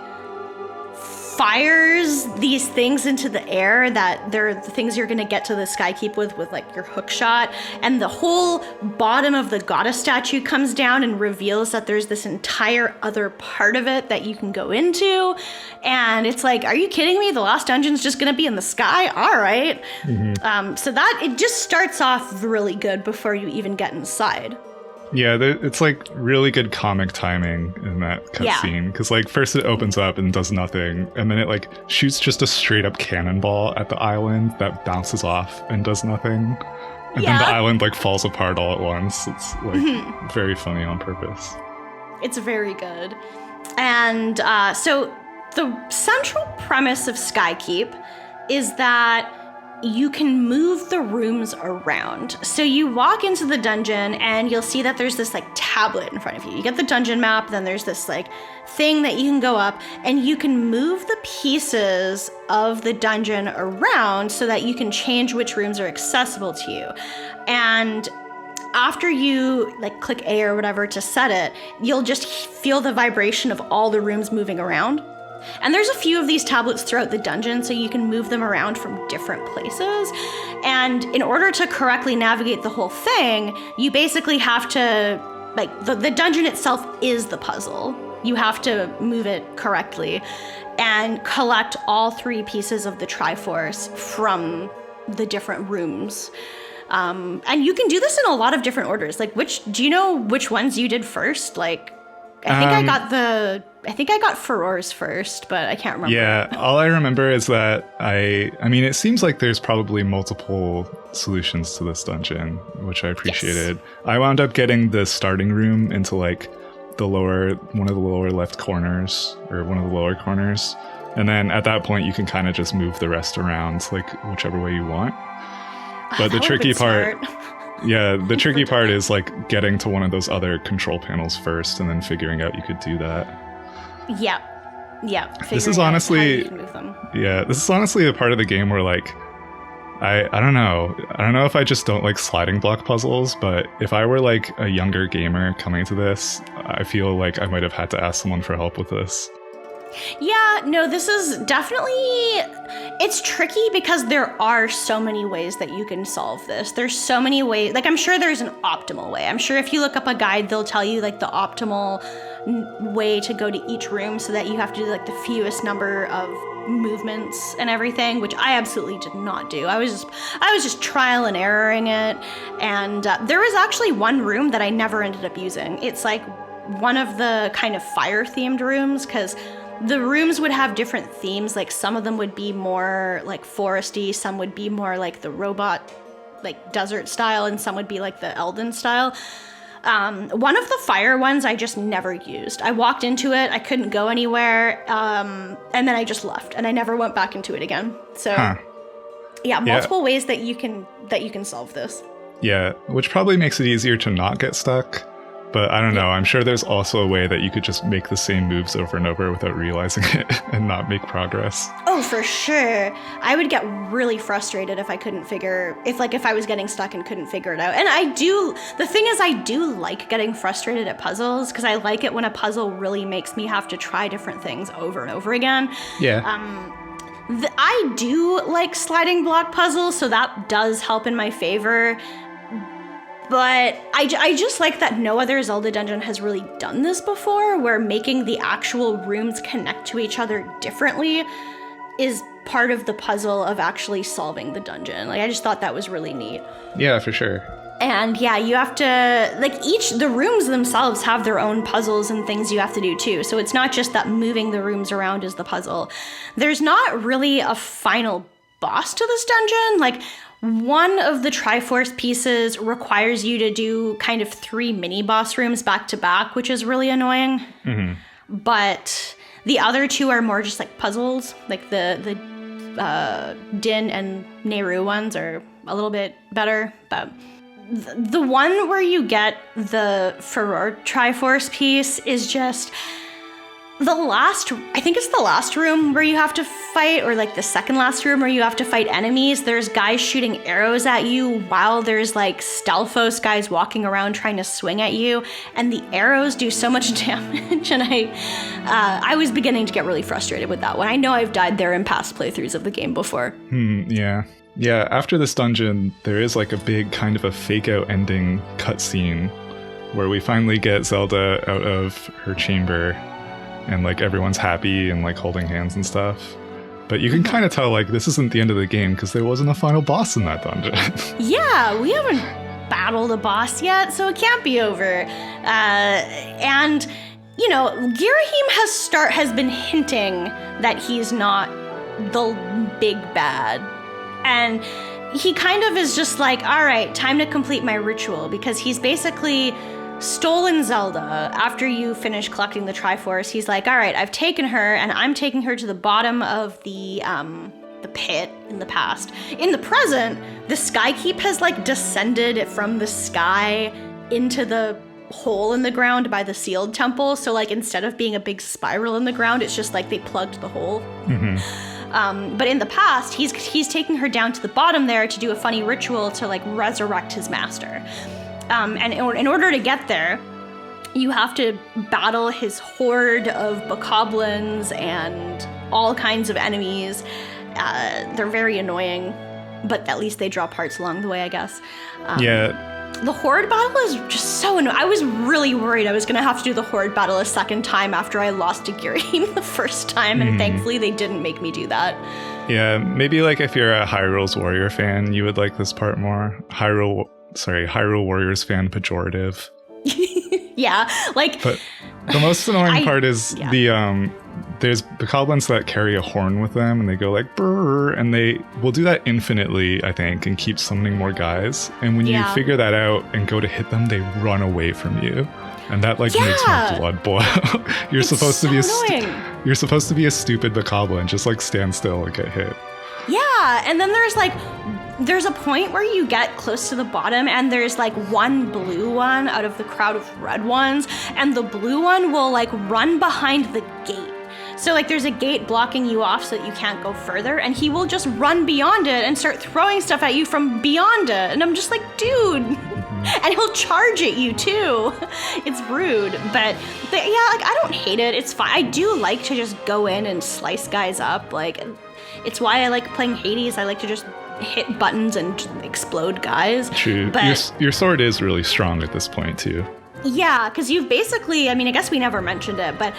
fires these things into the air that they're the things you're going to get to the Sky Keep with like your hook shot, and the whole bottom of the goddess statue comes down and reveals that there's this entire other part of it that you can go into, and it's like, are you kidding me? The last dungeon's just going to be in the sky? All right. So that, it just starts off really good before you even get inside. Yeah, it's like really good comic timing in that cutscene. Because like first it opens up and does nothing, and then it like shoots just a straight up cannonball at the island that bounces off and does nothing. And then the island like falls apart all at once. It's like very funny on purpose. It's very good. And so the central premise of Skykeep is that you can move the rooms around. So you walk into the dungeon and you'll see that there's this like tablet in front of you. You get the dungeon map, then there's this like thing that you can go up, and you can move the pieces of the dungeon around so that you can change which rooms are accessible to you. And after you like click A or whatever to set it, you'll just feel the vibration of all the rooms moving around. And there's a few of these tablets throughout the dungeon, so you can move them around from different places. And in order to correctly navigate the whole thing, you basically have to, like, the dungeon itself is the puzzle. You have to move it correctly and collect all three pieces of the Triforce from the different rooms. And you can do this in a lot of different orders. Like, do you know which ones you did first? Like, I think I got Furor's first, but I can't remember. Yeah, all I remember is that I mean, it seems like there's probably multiple solutions to this dungeon, which I appreciated. Yes. I wound up getting the starting room into like one of the lower left corners, or one of the lower corners. And then at that point, you can kind of just move the rest around, like whichever way you want. But the tricky part... Yeah, the tricky part is like getting to one of those other control panels first and then figuring out you could do that. Yeah. This is honestly, this is honestly a part of the game where like, I don't know if I just don't like sliding block puzzles, but if I were like a younger gamer coming to this, I feel like I might have had to ask someone for help with this. Yeah, no, this is definitely, it's tricky because there are so many ways that you can solve this. There's so many ways, like I'm sure there's an optimal way. I'm sure if you look up a guide, they'll tell you like the optimal way to go to each room so that you have to do like the fewest number of movements and everything, which I absolutely did not do. I was just trial and erroring it. And there was actually one room that I never ended up using. It's like one of the kind of fire themed rooms, because the rooms would have different themes. Like some of them would be more like foresty, some would be more like the robot, like desert style, and some would be like the Elden style. One of the fire ones I just never used. I walked into it, I couldn't go anywhere, and then I just left, and I never went back into it again. So, multiple ways that you can solve this. Yeah, which probably makes it easier to not get stuck. But I don't know, I'm sure there's also a way that you could just make the same moves over and over without realizing it and not make progress. Oh, for sure. I would get really frustrated if I was getting stuck and couldn't figure it out. And the thing is, I do like getting frustrated at puzzles, because I like it when a puzzle really makes me have to try different things over and over again. Yeah. I do like sliding block puzzles, so that does help in my favor. But I just like that no other Zelda dungeon has really done this before, where making the actual rooms connect to each other differently is part of the puzzle of actually solving the dungeon. Like, I just thought that was really neat. Yeah, for sure. And yeah, you have to, like, the rooms themselves have their own puzzles and things you have to do too. So it's not just that moving the rooms around is the puzzle. There's not really a final boss to this dungeon. Like, one of the Triforce pieces requires you to do kind of 3 mini boss rooms back to back, which is really annoying. Mm-hmm. But the other 2 are more just like puzzles. Like the Din and Nehru ones are a little bit better. But the one where you get the Furore Triforce piece is just I think it's the last room where you have to fight, or like the second last room where you have to fight enemies. There's guys shooting arrows at you while there's like Stelphos guys walking around trying to swing at you, and the arrows do so much damage, and I was beginning to get really frustrated with that one. I know I've died there in past playthroughs of the game before. Yeah. Yeah, after this dungeon, there is like a big kind of a fake-out ending cutscene where we finally get Zelda out of her chamber, and like everyone's happy and like holding hands and stuff. But you can kind of tell like this isn't the end of the game, because there wasn't a final boss in that dungeon. Yeah, we haven't battled a boss yet, so it can't be over. And you know, Ghirahim has been hinting that he's not the big bad. And he kind of is just like, all right, time to complete my ritual, because he's basically stolen Zelda after you finish collecting the Triforce. He's like, all right, I've taken her, and I'm taking her to the bottom of the pit in the past. In the present, the Skykeep has like descended from the sky into the hole in the ground by the sealed temple. So like instead of being a big spiral in the ground, it's just like they plugged the hole. Mm-hmm. But in the past, he's taking her down to the bottom there to do a funny ritual to like resurrect his master. And in order to get there, you have to battle his horde of bokoblins and all kinds of enemies. They're very annoying, but at least they drop hearts along the way, I guess. Yeah. The horde battle is just so annoying. I was really worried I was going to have to do the horde battle a second time after I lost to Ghirahim the first time, and thankfully they didn't make me do that. Yeah, maybe like if you're a Hyrule's Warrior fan, you would like this part more. Hyrule Warriors fan pejorative. Yeah, like... But the most annoying part is there's bokoblins that carry a horn with them, and they go like brrr, and they will do that infinitely, I think, and keep summoning more guys. And when you figure that out and go to hit them, they run away from you, and that like makes my blood boil. You're supposed to be you're supposed to be a stupid bokoblin, just like stand still and get hit. Yeah, and then there's a point where you get close to the bottom, and there's like one blue one out of the crowd of red ones, and the blue one will like run behind the gate. So like there's a gate blocking you off so that you can't go further, and he will just run beyond it and start throwing stuff at you from beyond it. And I'm just like, dude. And he'll charge at you too. It's rude, but yeah, like I don't hate it. It's fine. I do like to just go in and slice guys up. Like it's why I like playing Hades. I like to just hit buttons and explode guys. True. But your sword is really strong at this point too. Yeah, because you've basically, I mean, I guess we never mentioned it, but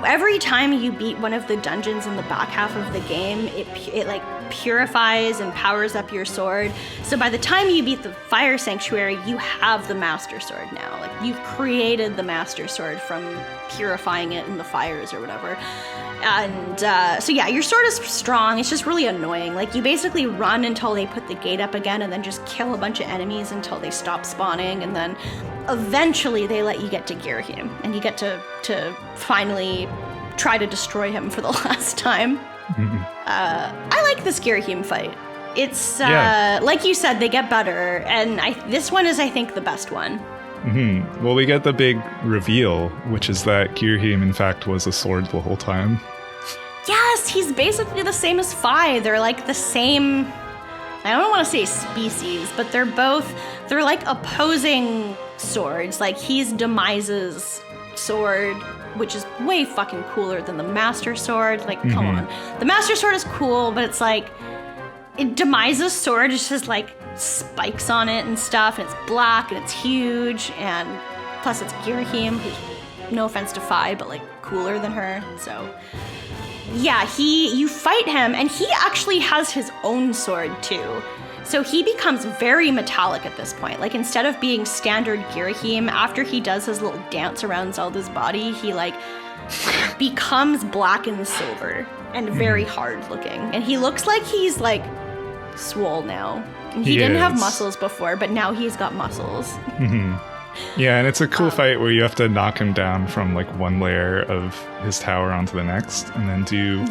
every time you beat one of the dungeons in the back half of the game, it like purifies and powers up your sword. So by the time you beat the Fire Sanctuary, you have the Master Sword now. Like, you've created the Master Sword from purifying it in the fires or whatever. And so yeah, your sword is strong. It's just really annoying. Like, you basically run until they put the gate up again and then just kill a bunch of enemies until they stop spawning. And then eventually they let you get to Ghirahim and you get to finally try to destroy him for the last time. Mm-hmm. I like this Ghirahim fight. It's, like you said, they get better. And this one is, I think, the best one. Mm-hmm. Well, we get the big reveal, which is that Ghirahim, in fact, was a sword the whole time. Yes, he's basically the same as Fi. They're like the same, I don't want to say species, but they're like opposing swords. Like, he's Demise's sword, which is way fucking cooler than the Master Sword. Like, come on. The Master Sword is cool, but it's like, Demise's sword is just like spikes on it and stuff, and it's black and it's huge, and plus it's Ghirahim, who's, no offense to Fi, but like cooler than her. So yeah, you fight him, and he actually has his own sword too. So he becomes very metallic at this point. Like, instead of being standard Ghirahim, after he does his little dance around Zelda's body, he like becomes black and silver and very hard looking. And he looks like he's like swole now. And he didn't have muscles before, but now he's got muscles. Mm-hmm. Yeah, and it's a cool fight where you have to knock him down from like one layer of his tower onto the next, and then do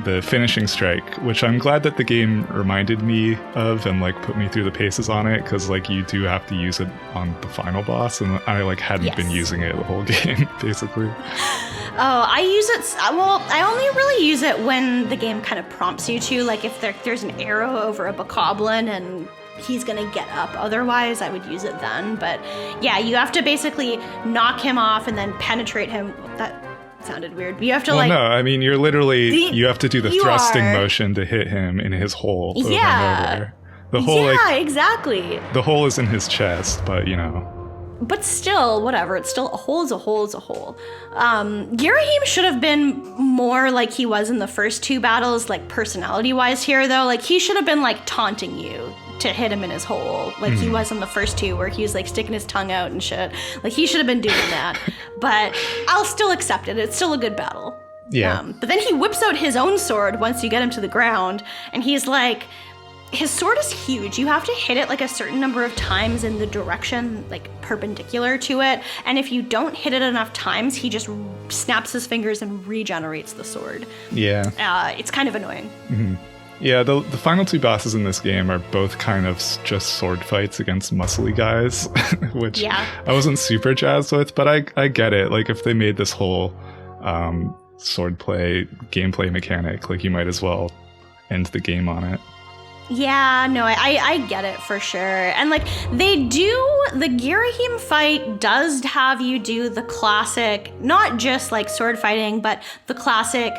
the finishing strike, which I'm glad that the game reminded me of and like put me through the paces on it, because like you do have to use it on the final boss, and I like hadn't been using it the whole game, basically. Oh, I use it, well, I only really use it when the game kind of prompts you to, like if there's an arrow over a bokoblin and he's gonna get up. Otherwise, I would use it then. But yeah, you have to basically knock him off and then penetrate him. That sounded weird. You have to no, I mean, you're literally, you have to do the thrusting motion to hit him in his hole over and over. The hole, exactly. The hole is in his chest, but you know. But still, whatever. It's still a hole is a hole is a hole. Ghirahim should have been more like he was in the first two battles, like personality-wise here, though. Like, he should have been, like, taunting you to hit him in his hole, like he was in the first two, where he was, like, sticking his tongue out and shit. Like, he should have been doing that. But I'll still accept it. It's still a good battle. Yeah. But then he whips out his own sword once you get him to the ground, and he's like... His sword is huge. You have to hit it like a certain number of times in the direction, like perpendicular to it. And if you don't hit it enough times, he just snaps his fingers and regenerates the sword. Yeah. It's kind of annoying. Mm-hmm. Yeah, the final two bosses in this game are both kind of just sword fights against muscly guys, which I wasn't super jazzed with, but I get it. Like, if they made this whole swordplay gameplay mechanic, like, you might as well end the game on it. Yeah, no, I get it for sure. And like, the Ghirahim fight does have you do the classic, not just like sword fighting, but the classic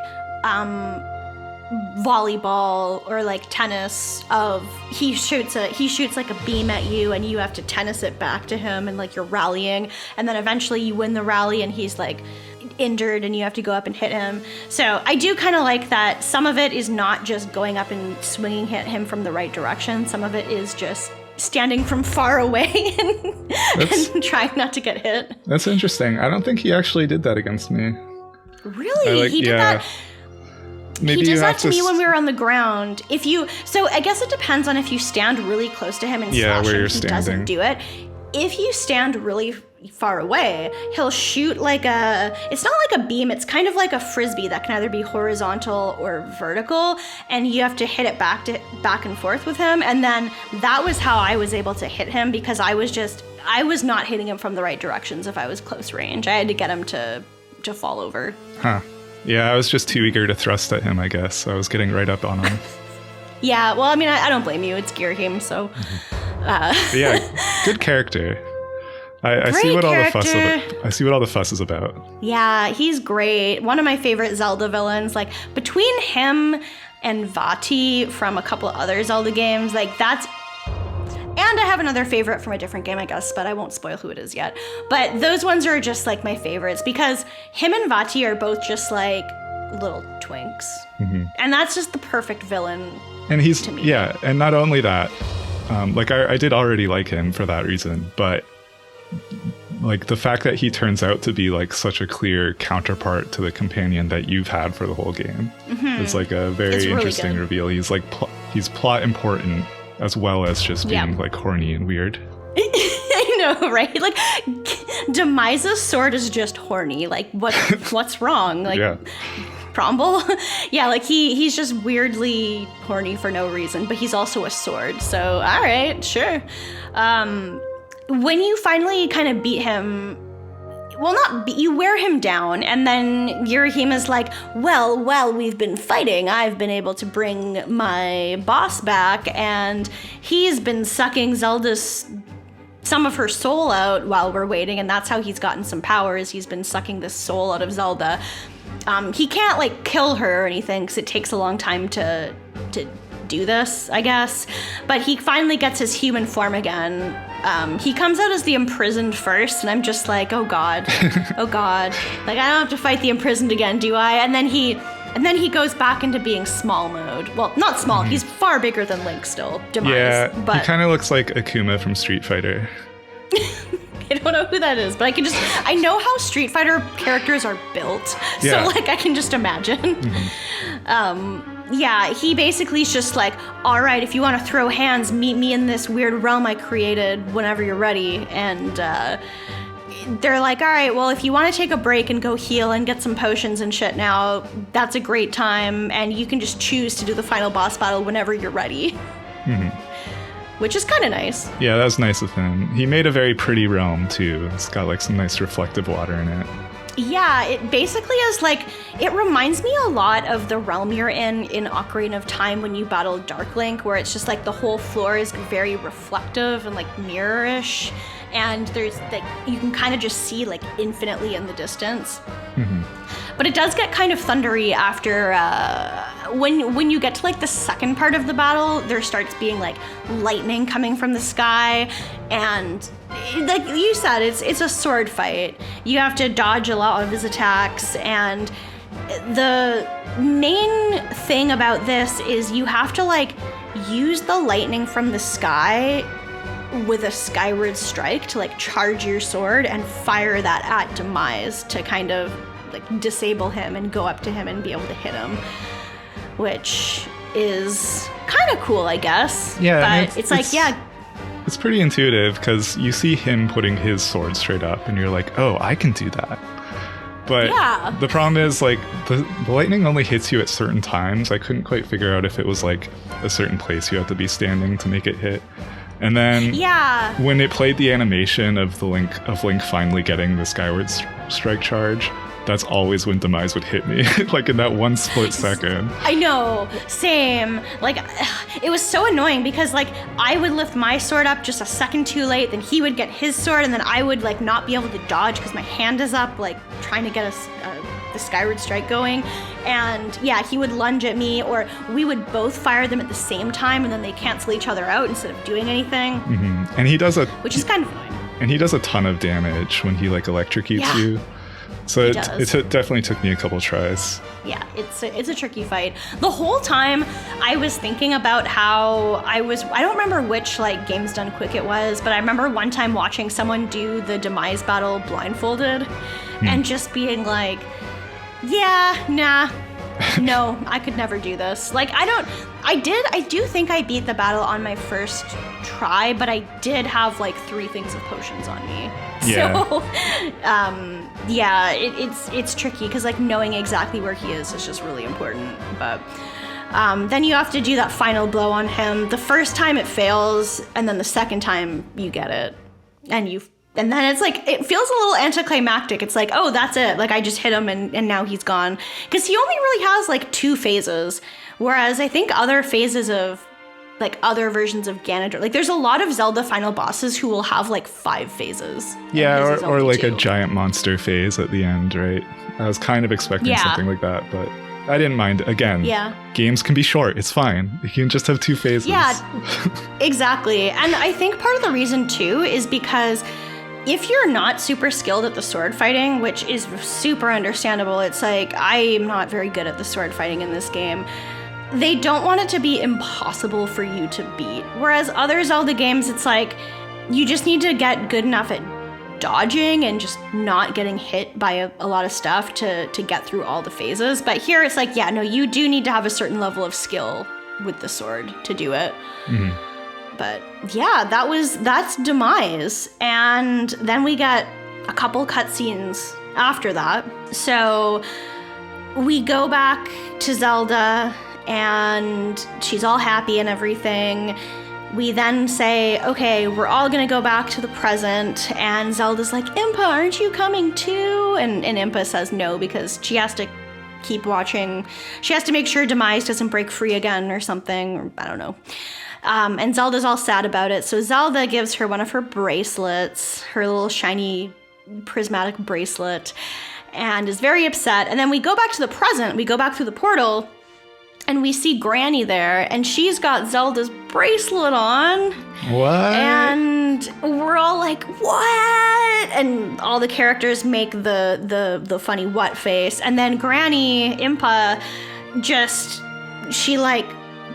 volleyball or like tennis of he shoots like a beam at you and you have to tennis it back to him, and like you're rallying, and then eventually you win the rally and he's like injured and you have to go up and hit him. So I do kind of like that some of it is not just going up and swinging hit him from the right direction. Some of it is just standing from far away and trying not to get hit. That's interesting. I don't think he actually did that against me. Really? He did that? Maybe he does that to me when we were on the ground. So I guess it depends on if you stand really close to him and slash where him, you're he standing. Doesn't do it. If you stand really far away, he'll shoot like it's not like a beam, it's kind of like a frisbee that can either be horizontal or vertical, and you have to hit it back and forth with him. And then that was how I was able to hit him, because I was not hitting him from the right directions if I was close range. I had to get him to fall over. Huh. Yeah, I was just too eager to thrust at him, I guess. So I was getting right up on him. Yeah, well, I mean, I don't blame you. It's Ghirahim, so... Yeah, good character. I see what all the fuss is about. Yeah, he's great. One of my favorite Zelda villains. Like, between him and Vati from a couple of other Zelda games, like, that's... And I have another favorite from a different game, I guess, but I won't spoil who it is yet. But those ones are just, like, my favorites, because him and Vati are both just, like, little twinks. And that's just the perfect villain. And he's, to me. yeah, and not only that, like I did already like him for that reason, but like the fact that he turns out to be like such a clear counterpart to the companion that you've had for the whole game is like a very really interesting good. reveal. He's like he's plot important as well as just being like horny and weird. I know, right? Like, Demise's sword is just horny. Like, what's wrong? Like, Yeah. Promble? Yeah, like he's just weirdly horny for no reason, but he's also a sword. So, all right, sure. When you finally kind of beat him, well, you wear him down, and then Ghirahim is like, well, we've been fighting. I've been able to bring my boss back, and he's been sucking some of her soul out while we're waiting, and that's how he's gotten some powers. He's been sucking this soul out of Zelda. He can't like kill her or anything because it takes a long time to do this, I guess. But he finally gets his human form again. He comes out as the imprisoned first, and I'm just like, oh god, oh god. Like, I don't have to fight the imprisoned again, do I? And then he goes back into being small mode. Well, not small. He's far bigger than Link still. Demise. Yeah, but he kind of looks like Akuma from Street Fighter. I don't know who that is, but I know how Street Fighter characters are built. Yeah. So, like, I can just imagine. Yeah, he basically is just like, all right, if you want to throw hands, meet me in this weird realm I created whenever you're ready. And they're like, all right, well, if you want to take a break and go heal and get some potions and shit now, that's a great time. And you can just choose to do the final boss battle whenever you're ready. Which is kind of nice. Yeah, that was nice of him. He made a very pretty realm, too. It's got, like, some nice reflective water in it. Yeah, it basically is like, it reminds me a lot of the realm you're in Ocarina of Time when you battle Dark Link, where it's just like the whole floor is very reflective and like mirror-ish, and there's like, you can kind of just see like infinitely in the distance. But it does get kind of thundery after, when you get to like the second part of the battle, there starts being like lightning coming from the sky, and like you said, it's a sword fight. You have to dodge a lot of his attacks, and the main thing about this is you have to like use the lightning from the sky with a skyward strike to like charge your sword and fire that at Demise to kind of like disable him and go up to him and be able to hit him, which is kind of cool, I guess. Yeah, but it's like, yeah. It's pretty intuitive because you see him putting his sword straight up and you're like, oh, I can do that. But Yeah. the problem is, like, the lightning only hits you at certain times. I couldn't quite figure out if it was like a certain place you have to be standing to make it hit. And then Yeah. when it played the animation of Link finally getting the Skyward Strike charge, that's always when Demise would hit me, like in that one split second. I know, same. Like, it was so annoying because, like, I would lift my sword up just a second too late, then he would get his sword, and then I would, like, not be able to dodge because my hand is up, like, trying to get the Skyward Strike going. And, yeah, he would lunge at me, or we would both fire them at the same time, and then they cancel each other out instead of doing anything. And he does which is kind of annoying. And he does a ton of damage when he, like, electrocutes you. So it definitely took me a couple tries. Yeah, it's a tricky fight. The whole time I was thinking about how I don't remember which like Games Done Quick it was, but I remember one time watching someone do the Demise battle blindfolded and just being like, yeah, nah, no, I could never do this. Like, I do think I beat the battle on my first try, but I did have like 3 things of potions on me. Yeah. So, yeah, it's tricky because like knowing exactly where he is just really important. But then you have to do that final blow on him. The first time it fails, and then the second time you get it, and then it's like, it feels a little anticlimactic. It's like, oh, that's it. Like, I just hit him and now he's gone. Because he only really has like 2 phases. Whereas I think other phases of like other versions of Ganondorf, like there's a lot of Zelda final bosses who will have like 5 phases. Yeah, or like 2. a giant monster phase at the end, right? I was kind of expecting something like that, but I didn't mind. Again, games can be short. It's fine. You can just have 2 phases. Yeah, exactly. And I think part of the reason too is because if you're not super skilled at the sword fighting, which is super understandable, it's like, I'm not very good at the sword fighting in this game. They don't want it to be impossible for you to beat. Whereas other Zelda games, it's like, you just need to get good enough at dodging and just not getting hit by a lot of stuff to get through all the phases. But here it's like, yeah, no, you do need to have a certain level of skill with the sword to do it. Mm-hmm. But yeah, that's Demise. And then we get a couple cutscenes after that. So we go back to Zelda and she's all happy and everything. We then say, okay, we're all gonna go back to the present, and Zelda's like, Impa, aren't you coming too? And Impa says no, because she has to keep watching. She has to make sure Demise doesn't break free again or something, or I don't know. And Zelda's all sad about it, so Zelda gives her one of her bracelets, her little shiny prismatic bracelet, and is very upset. And then we go back to the present, we go back through the portal, and we see Granny there, and she's got Zelda's bracelet on. What? And we're all like, what? And all the characters make the funny what face. And then Granny, Impa, she like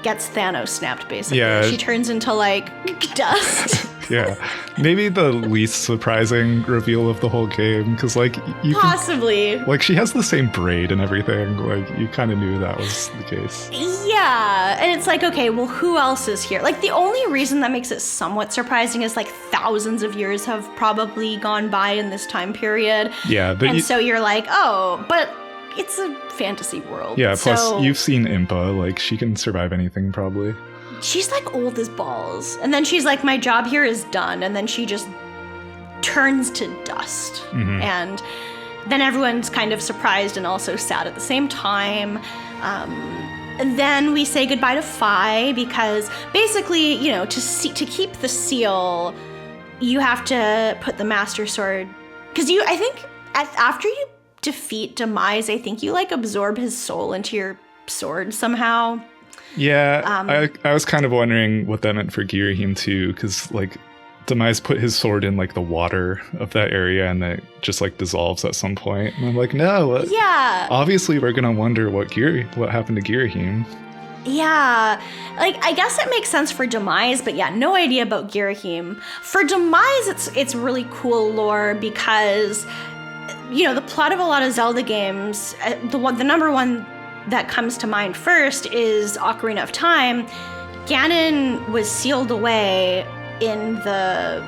gets Thanos snapped, basically. Yeah. She turns into like dust. Yeah. Maybe the least surprising reveal of the whole game, because like you possibly like she has the same braid and everything. Like you kind of knew that was the case. Yeah, and it's like, okay, well, who else is here? Like the only reason that makes it somewhat surprising is like thousands of years have probably gone by in this time period. Yeah, but so you're like, oh, but it's a fantasy world. Yeah, plus you've seen Impa, like she can survive anything probably. She's like old as balls. And then she's like, my job here is done. And then she just turns to dust. Mm-hmm. And then everyone's kind of surprised and also sad at the same time. And then we say goodbye to Fi, because basically, you know, to keep the seal, you have to put the Master Sword. Because I think after you defeat Demise, I think you like absorb his soul into your sword somehow. Yeah, I was kind of wondering what that meant for Ghirahim too, because like Demise put his sword in like the water of that area and then it just like dissolves at some point. And I'm like, no. Yeah. Obviously, we're gonna wonder what happened to Ghirahim. Yeah, like I guess it makes sense for Demise, but yeah, no idea about Ghirahim. For Demise, it's really cool lore because, you know, the plot of a lot of Zelda games, the number one that comes to mind first is Ocarina of Time. Ganon was sealed away in the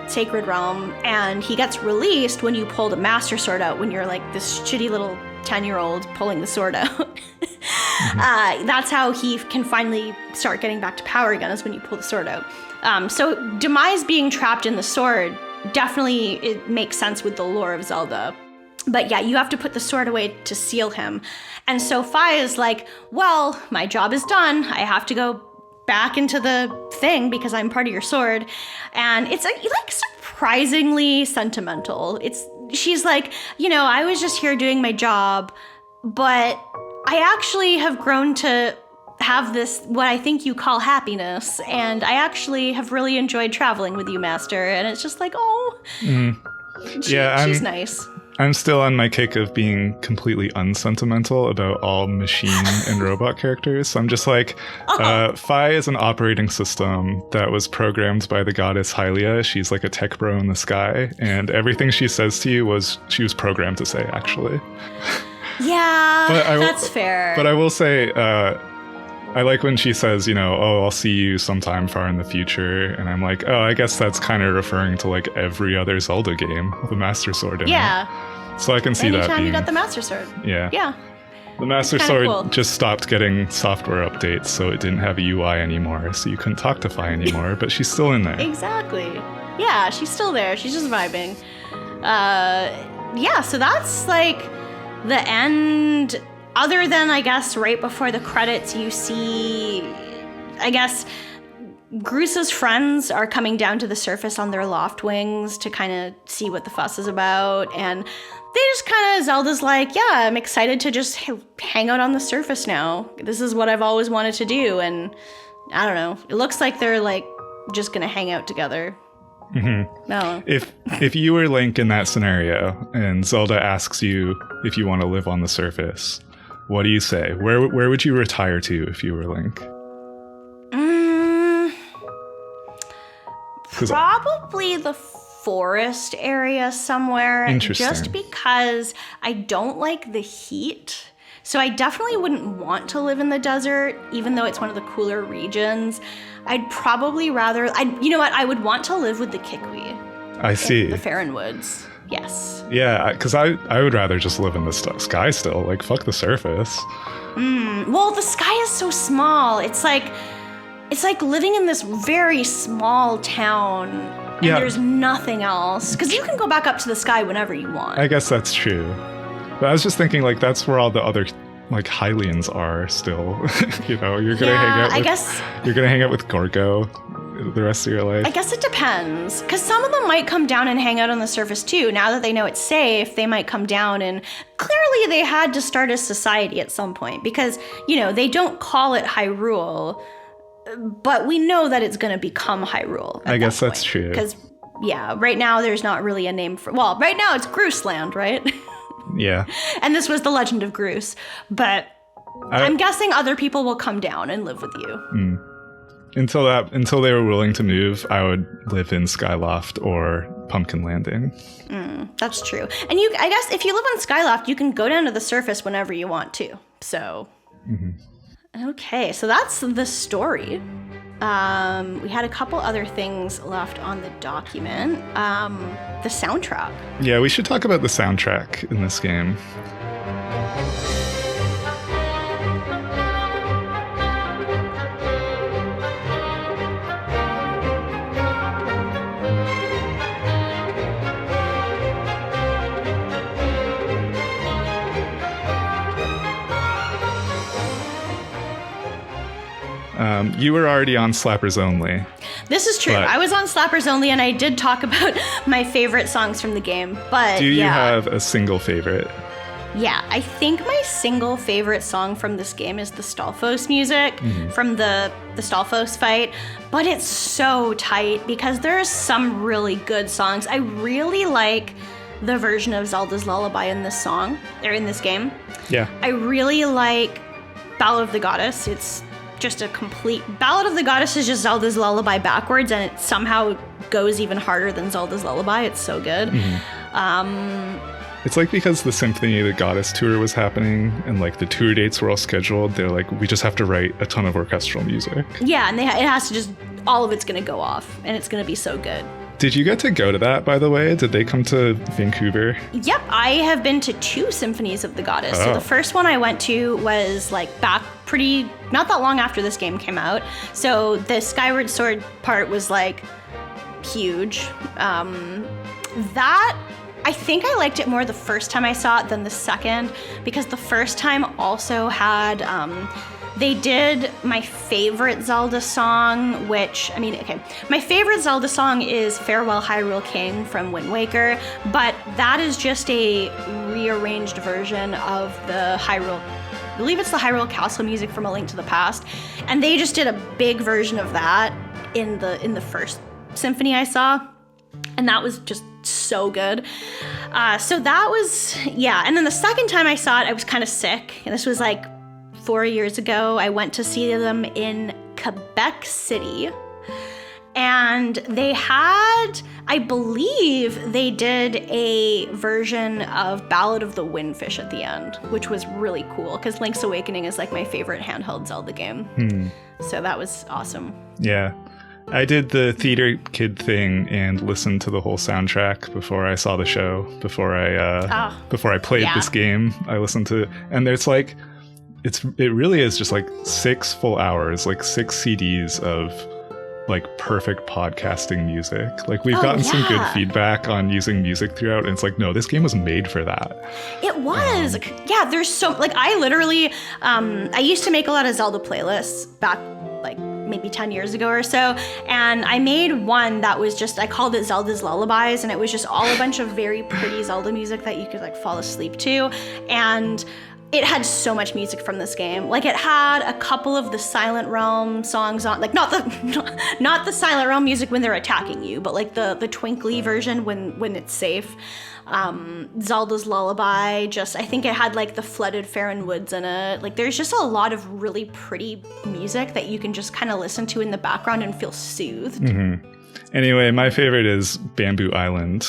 Sacred Realm, and he gets released when you pull the Master Sword out, when you're like this shitty little 10-year-old pulling the sword out. Mm-hmm. That's how he can finally start getting back to power again, is when you pull the sword out. So Demise being trapped in the sword, definitely it makes sense with the lore of Zelda. But yeah, you have to put the sword away to seal him. And so Fi is like, well, my job is done. I have to go back into the thing because I'm part of your sword. And it's like surprisingly sentimental. She's like, you know, I was just here doing my job, but I actually have grown to have this, what I think you call happiness. And I actually have really enjoyed traveling with you, Master. And it's just like, oh, she's nice. I'm still on my kick of being completely unsentimental about all machine and robot characters. So I'm just like, Fi is an operating system that was programmed by the goddess Hylia. She's like a tech bro in the sky. And everything she says to you she was programmed to say, actually. Yeah, that's fair. But I will say, I like when she says, you know, oh, I'll see you sometime far in the future. And I'm like, oh, I guess that's kind of referring to like every other Zelda game with a Master Sword in it. So I can see that Anytime you got the Master Sword. Yeah. Yeah. The Master Sword just stopped getting software updates, so it didn't have a UI anymore, so you couldn't talk to Fi anymore, but she's still in there. Exactly. Yeah, she's still there. She's just vibing. Yeah, so that's like the end. Other than, I guess, right before the credits, you see, I guess, Groos's friends are coming down to the surface on their loft wings to kind of see what the fuss is about. And they just kind of, Zelda's like, yeah, I'm excited to just hang out on the surface now. This is what I've always wanted to do. And I don't know. It looks like they're like just going to hang out together. No. If you were Link in that scenario and Zelda asks you if you want to live on the surface, what do you say? Where would you retire to if you were Link? Probably the forest area somewhere. Interesting. Just because I don't like the heat. So I definitely wouldn't want to live in the desert, even though it's one of the cooler regions. I'd probably rather, you know what, I would want to live with the Kikwi. I see. The Faron Woods. Yes. Yeah, because I would rather just live in the sky still. Like, fuck the surface. Well, the sky is so small. It's like living in this very small town and there's nothing else. Because you can go back up to the sky whenever you want. I guess that's true. But I was just thinking, like, that's where all the other, like, Hylians are still. You know, you're gonna you're gonna hang out with Gorgo the rest of your life. I guess it depends. Because some of them might come down and hang out on the surface too. Now that they know it's safe, they might come down, and clearly they had to start a society at some point. Because, you know, they don't call it Hyrule, but we know that it's gonna become Hyrule. I guess that's true. Because, yeah, right now there's not really a name for, well, right now it's Groosland, right? Yeah. And this was the Legend of Groose. But I'm guessing other people will come down and live with you. Until they were willing to move, I would live in Skyloft or Pumpkin Landing. That's true. And I guess if you live on Skyloft, you can go down to the surface whenever you want to. So, Okay, so that's the story. We had a couple other things left on the document. The soundtrack. Yeah, we should talk about the soundtrack in this game. You were already on Slappers Only. This is true. I was on Slappers Only, and I did talk about my favorite songs from the game. But do you have a single favorite? Yeah, I think my single favorite song from this game is the Stalfos music from the Stalfos fight. But it's so tight because there's some really good songs. I really like the version of Zelda's Lullaby in this song, or in this game. Yeah. I really like Ballad of the Goddess. It's just a complete... Ballad of the Goddess is just Zelda's Lullaby backwards, and it somehow goes even harder than Zelda's Lullaby. It's so good. It's like because the Symphony of the Goddess tour was happening and like the tour dates were all scheduled, they're like, we just have to write a ton of orchestral music. Yeah, and it has to just... all of it's going to go off, and it's going to be so good. Did you get to go to that, by the way? Did they come to Vancouver? Yep, I have been to 2 Symphonies of the Goddess. So the first one I went to was like back not that long after this game came out. So the Skyward Sword part was like huge. That, I think I liked it more the first time I saw it than the second, because the first time also had... they did my favorite Zelda song, which, I mean, okay, my favorite Zelda song is Farewell Hyrule King from Wind Waker, but that is just a rearranged version of the Hyrule, I believe it's the Hyrule Castle music from A Link to the Past, and they just did a big version of that in the first symphony I saw, and that was just so good. So that was, yeah, and then the second time I saw it, I was kind of sick, and this was like 4 years ago. I went to see them in Quebec City, and they had, I believe they did a version of Ballad of the Windfish at the end, which was really cool because Link's Awakening is like my favorite handheld Zelda game. So that was awesome. Yeah. I did the theater kid thing and listened to the whole soundtrack before I saw the show, before I played this game. I listened to, and there's like, it really is just like 6 full hours, like 6 CDs of like perfect podcasting music. Like we've gotten some good feedback on using music throughout, and it's like, no, this game was made for that. It was. Yeah, there's so, like, I literally, I used to make a lot of Zelda playlists back like maybe 10 years ago or so, and I made one that was just, I called it Zelda's Lullabies, and it was just all a bunch of very pretty Zelda music that you could like fall asleep to. And it had so much music from this game. Like, it had a couple of the Silent Realm songs on, like, not the Silent Realm music when they're attacking you, but like the twinkly version when it's safe. Zelda's Lullaby, I think it had like the Flooded Faron Woods in it. Like, there's just a lot of really pretty music that you can just kind of listen to in the background and feel soothed. Mm-hmm. Anyway, my favorite is Bamboo Island.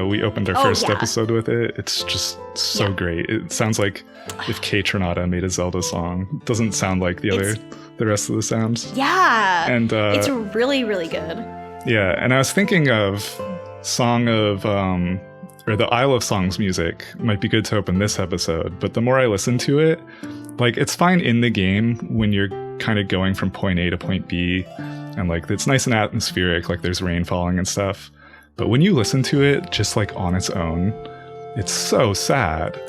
We opened our first episode with it. It's just so great. It sounds like if Kei Tronada made a Zelda song. It doesn't sound like the rest of the sounds. Yeah. And it's really, really good. Yeah, and I was thinking of or the Isle of Songs music might be good to open this episode, but the more I listen to it, like, it's fine in the game when you're kind of going from point A to point B, and like it's nice and atmospheric, like there's rain falling and stuff. But when you listen to it just like on its own, it's so sad.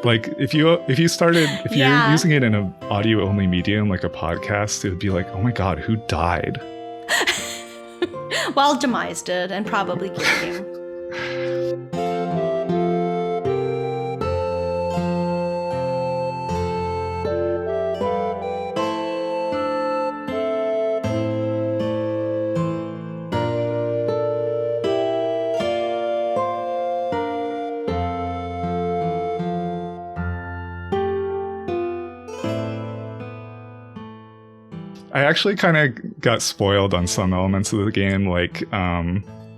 Like, if you're using it in an audio only medium like a podcast, it would be like, oh my god, who died? Well, Demise did, and probably Ghirahim. I actually kind of got spoiled on some elements of the game, like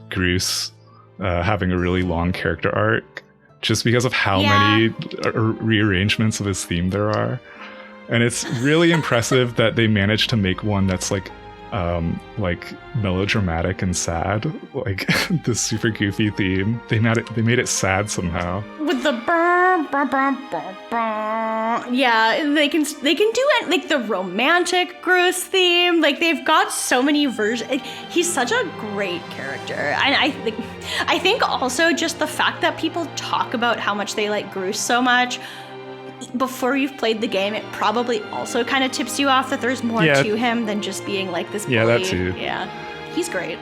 Groose having a really long character arc, just because of how many rearrangements of his theme there are. And it's really impressive that they managed to make one that's like melodramatic and sad, like this super goofy theme. They made it sad somehow. With the yeah, they can do it, like the romantic Groose theme. Like, they've got so many versions. He's such a great character, and I think also just the fact that people talk about how much they like Groose so much before you've played the game, it probably also kind of tips you off that there's more to him than just being like this bully. Yeah, that too. Yeah, he's great.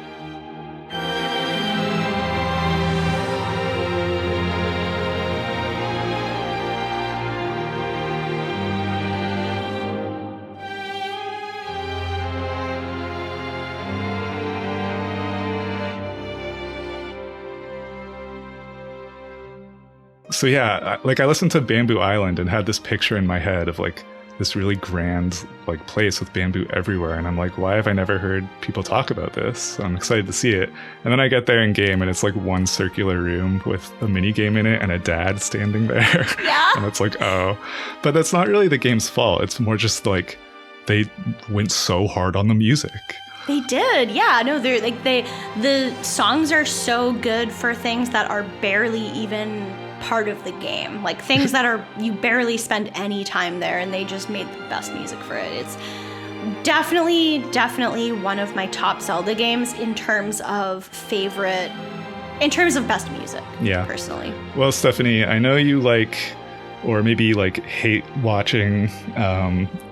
So yeah, like, I listened to Bamboo Island and had this picture in my head of like this really grand like place with bamboo everywhere, and I'm like, why have I never heard people talk about this? So I'm excited to see it. And then I get there in game and it's like one circular room with a mini game in it and a dad standing there. Yeah. And it's like, oh. But that's not really the game's fault. It's more just like they went so hard on the music. They did, yeah. No, the songs are so good for things that are barely even part of the game, like things that you barely spend any time there, and they just made the best music for it. It's definitely one of my top Zelda games in terms of best music. Yeah, personally. Well, Stephanie, I know you like, or maybe like hate watching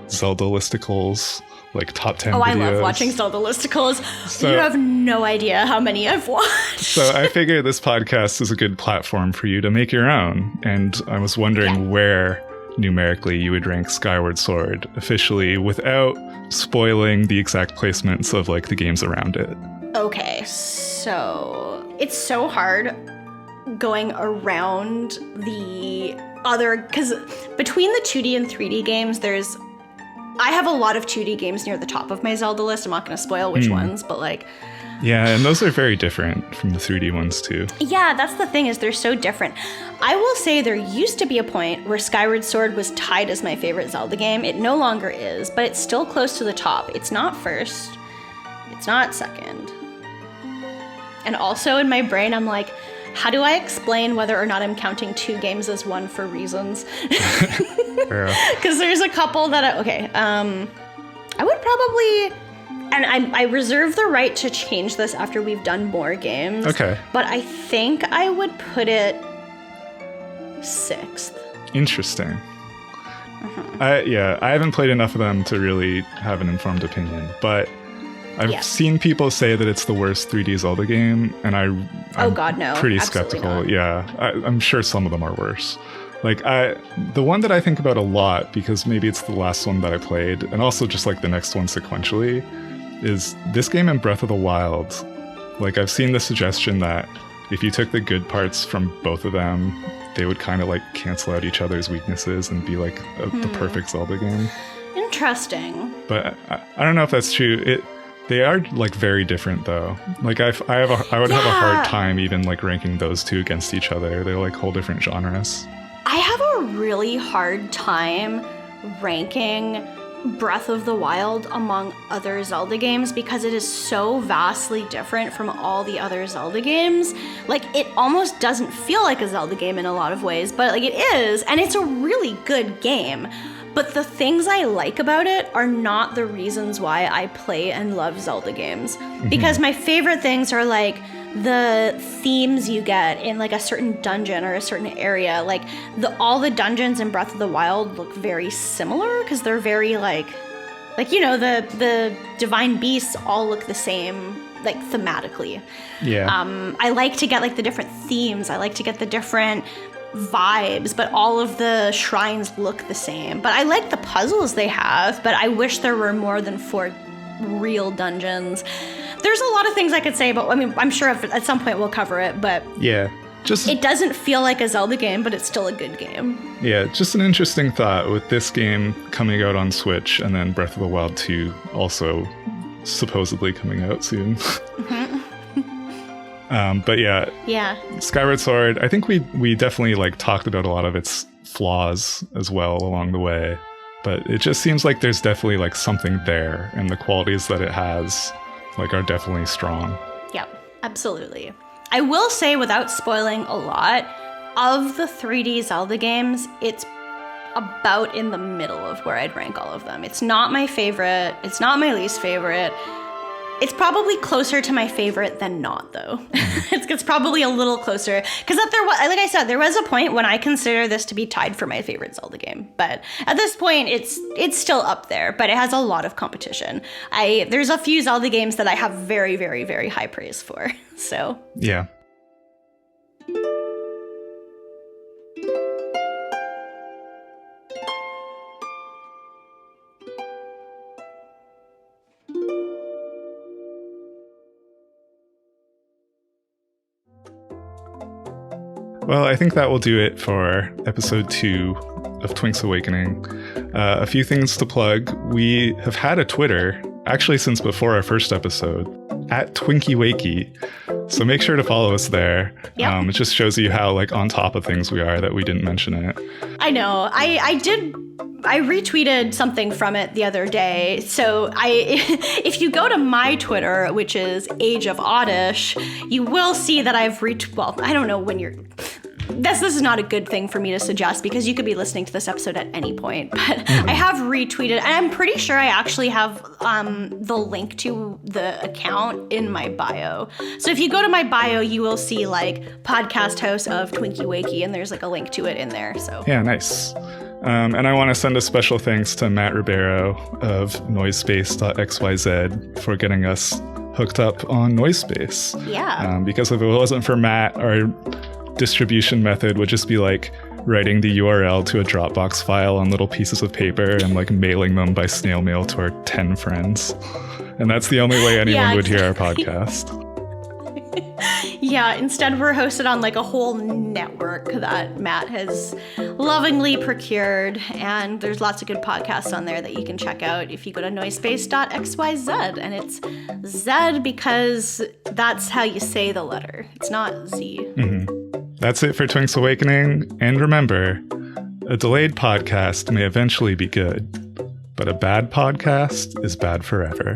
Zelda listicles, like top 10 videos. I love watching Zelda listicles. So, you have no idea how many I've watched. So I figure this podcast is a good platform for you to make your own. And I was wondering where numerically you would rank Skyward Sword officially without spoiling the exact placements of like the games around it. Okay, so it's so hard going around the other, because between the 2D and 3D games, I have a lot of 2D games near the top of my Zelda list. I'm not going to spoil which ones, but like... Yeah, and those are very different from the 3D ones too. Yeah, that's the thing, is they're so different. I will say there used to be a point where Skyward Sword was tied as my favorite Zelda game. It no longer is, but it's still close to the top. It's not first. It's not second. And also in my brain, I'm like, how do I explain whether or not I'm counting two games as one for reasons? Because there's a couple that I would probably, and I reserve the right to change this after we've done more games. Okay. But I think I would put it 6th. Interesting. I haven't played enough of them to really have an informed opinion, but I've seen people say that it's the worst 3D Zelda game, and I'm God, no. pretty Absolutely skeptical. Not. Yeah, I'm sure some of them are worse. Like the one that I think about a lot, because maybe it's the last one that I played, and also just like the next one sequentially, is this game and Breath of the Wild. Like I've seen the suggestion that if you took the good parts from both of them, they would kind of like cancel out each other's weaknesses and be like the perfect Zelda game. Interesting. But I don't know if that's true. They are like very different though. Like I would have a hard time even like ranking those two against each other. They're like whole different genres. I have a really hard time ranking Breath of the Wild among other Zelda games because it is so vastly different from all the other Zelda games. Like, it almost doesn't feel like a Zelda game in a lot of ways, but like it is, and it's a really good game. But the things I like about it are not the reasons why I play and love Zelda games. Because my favorite things are like the themes you get in like a certain dungeon or a certain area. Like all the dungeons in Breath of the Wild look very similar because they're very like you know, the divine beasts all look the same, like thematically. Yeah. I like to get like the different themes. I like to get the different vibes, but all of the shrines look the same. But I like the puzzles they have, but I wish there were more than 4 real dungeons. There's a lot of things I could say, but I mean, I'm sure at some point we'll cover it, but yeah, it doesn't feel like a Zelda game, but it's still a good game. Yeah, just an interesting thought with this game coming out on Switch and then Breath of the Wild 2 also supposedly coming out soon. But yeah, Skyward Sword, I think we definitely like talked about a lot of its flaws as well along the way, but it just seems like there's definitely like something there, and the qualities that it has like are definitely strong. Yep, absolutely. I will say, without spoiling a lot, of the 3D Zelda games, it's about in the middle of where I'd rank all of them. It's not my favorite, it's not my least favorite. It's probably closer to my favorite than not, though. It's probably a little closer. Because like I said, there was a point when I consider this to be tied for my favorite Zelda game. But at this point, it's still up there. But it has a lot of competition. There's a few Zelda games that I have very, very, very high praise for. So yeah. Well, I think that will do it for episode 2 of Twink's Awakening. A few things to plug. We have had a Twitter, actually since before our first episode, at TwinkyWakey. So make sure to follow us there. Yep. It just shows you how like on top of things we are that we didn't mention it. I know. I retweeted something from it the other day. So if you go to my Twitter, which is Age of Oddish, you will see that I've well, I don't know when you're... This is not a good thing for me to suggest because you could be listening to this episode at any point, but I have retweeted, and I'm pretty sure I actually have the link to the account in my bio. So if you go to my bio, you will see like podcast host of Twinkie Wakey, and there's like a link to it in there. So yeah, nice. And I want to send a special thanks to Matt Ribeiro of Noisespace.xyz for getting us hooked up on Noisespace. Yeah. Because if it wasn't for Matt, our distribution method would just be like writing the URL to a Dropbox file on little pieces of paper and like mailing them by snail mail to our 10 friends. And that's the only way anyone would hear our podcast. Yeah, instead we're hosted on like a whole network that Matt has lovingly procured, and there's lots of good podcasts on there that you can check out if you go to noisespace.xyz, and it's Z because that's how you say the letter. It's not Z. Mm-hmm. That's it for Twink's Awakening, and remember, a delayed podcast may eventually be good, but a bad podcast is bad forever.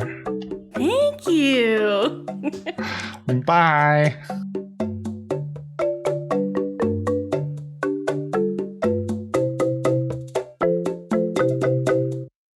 Thank you. Bye.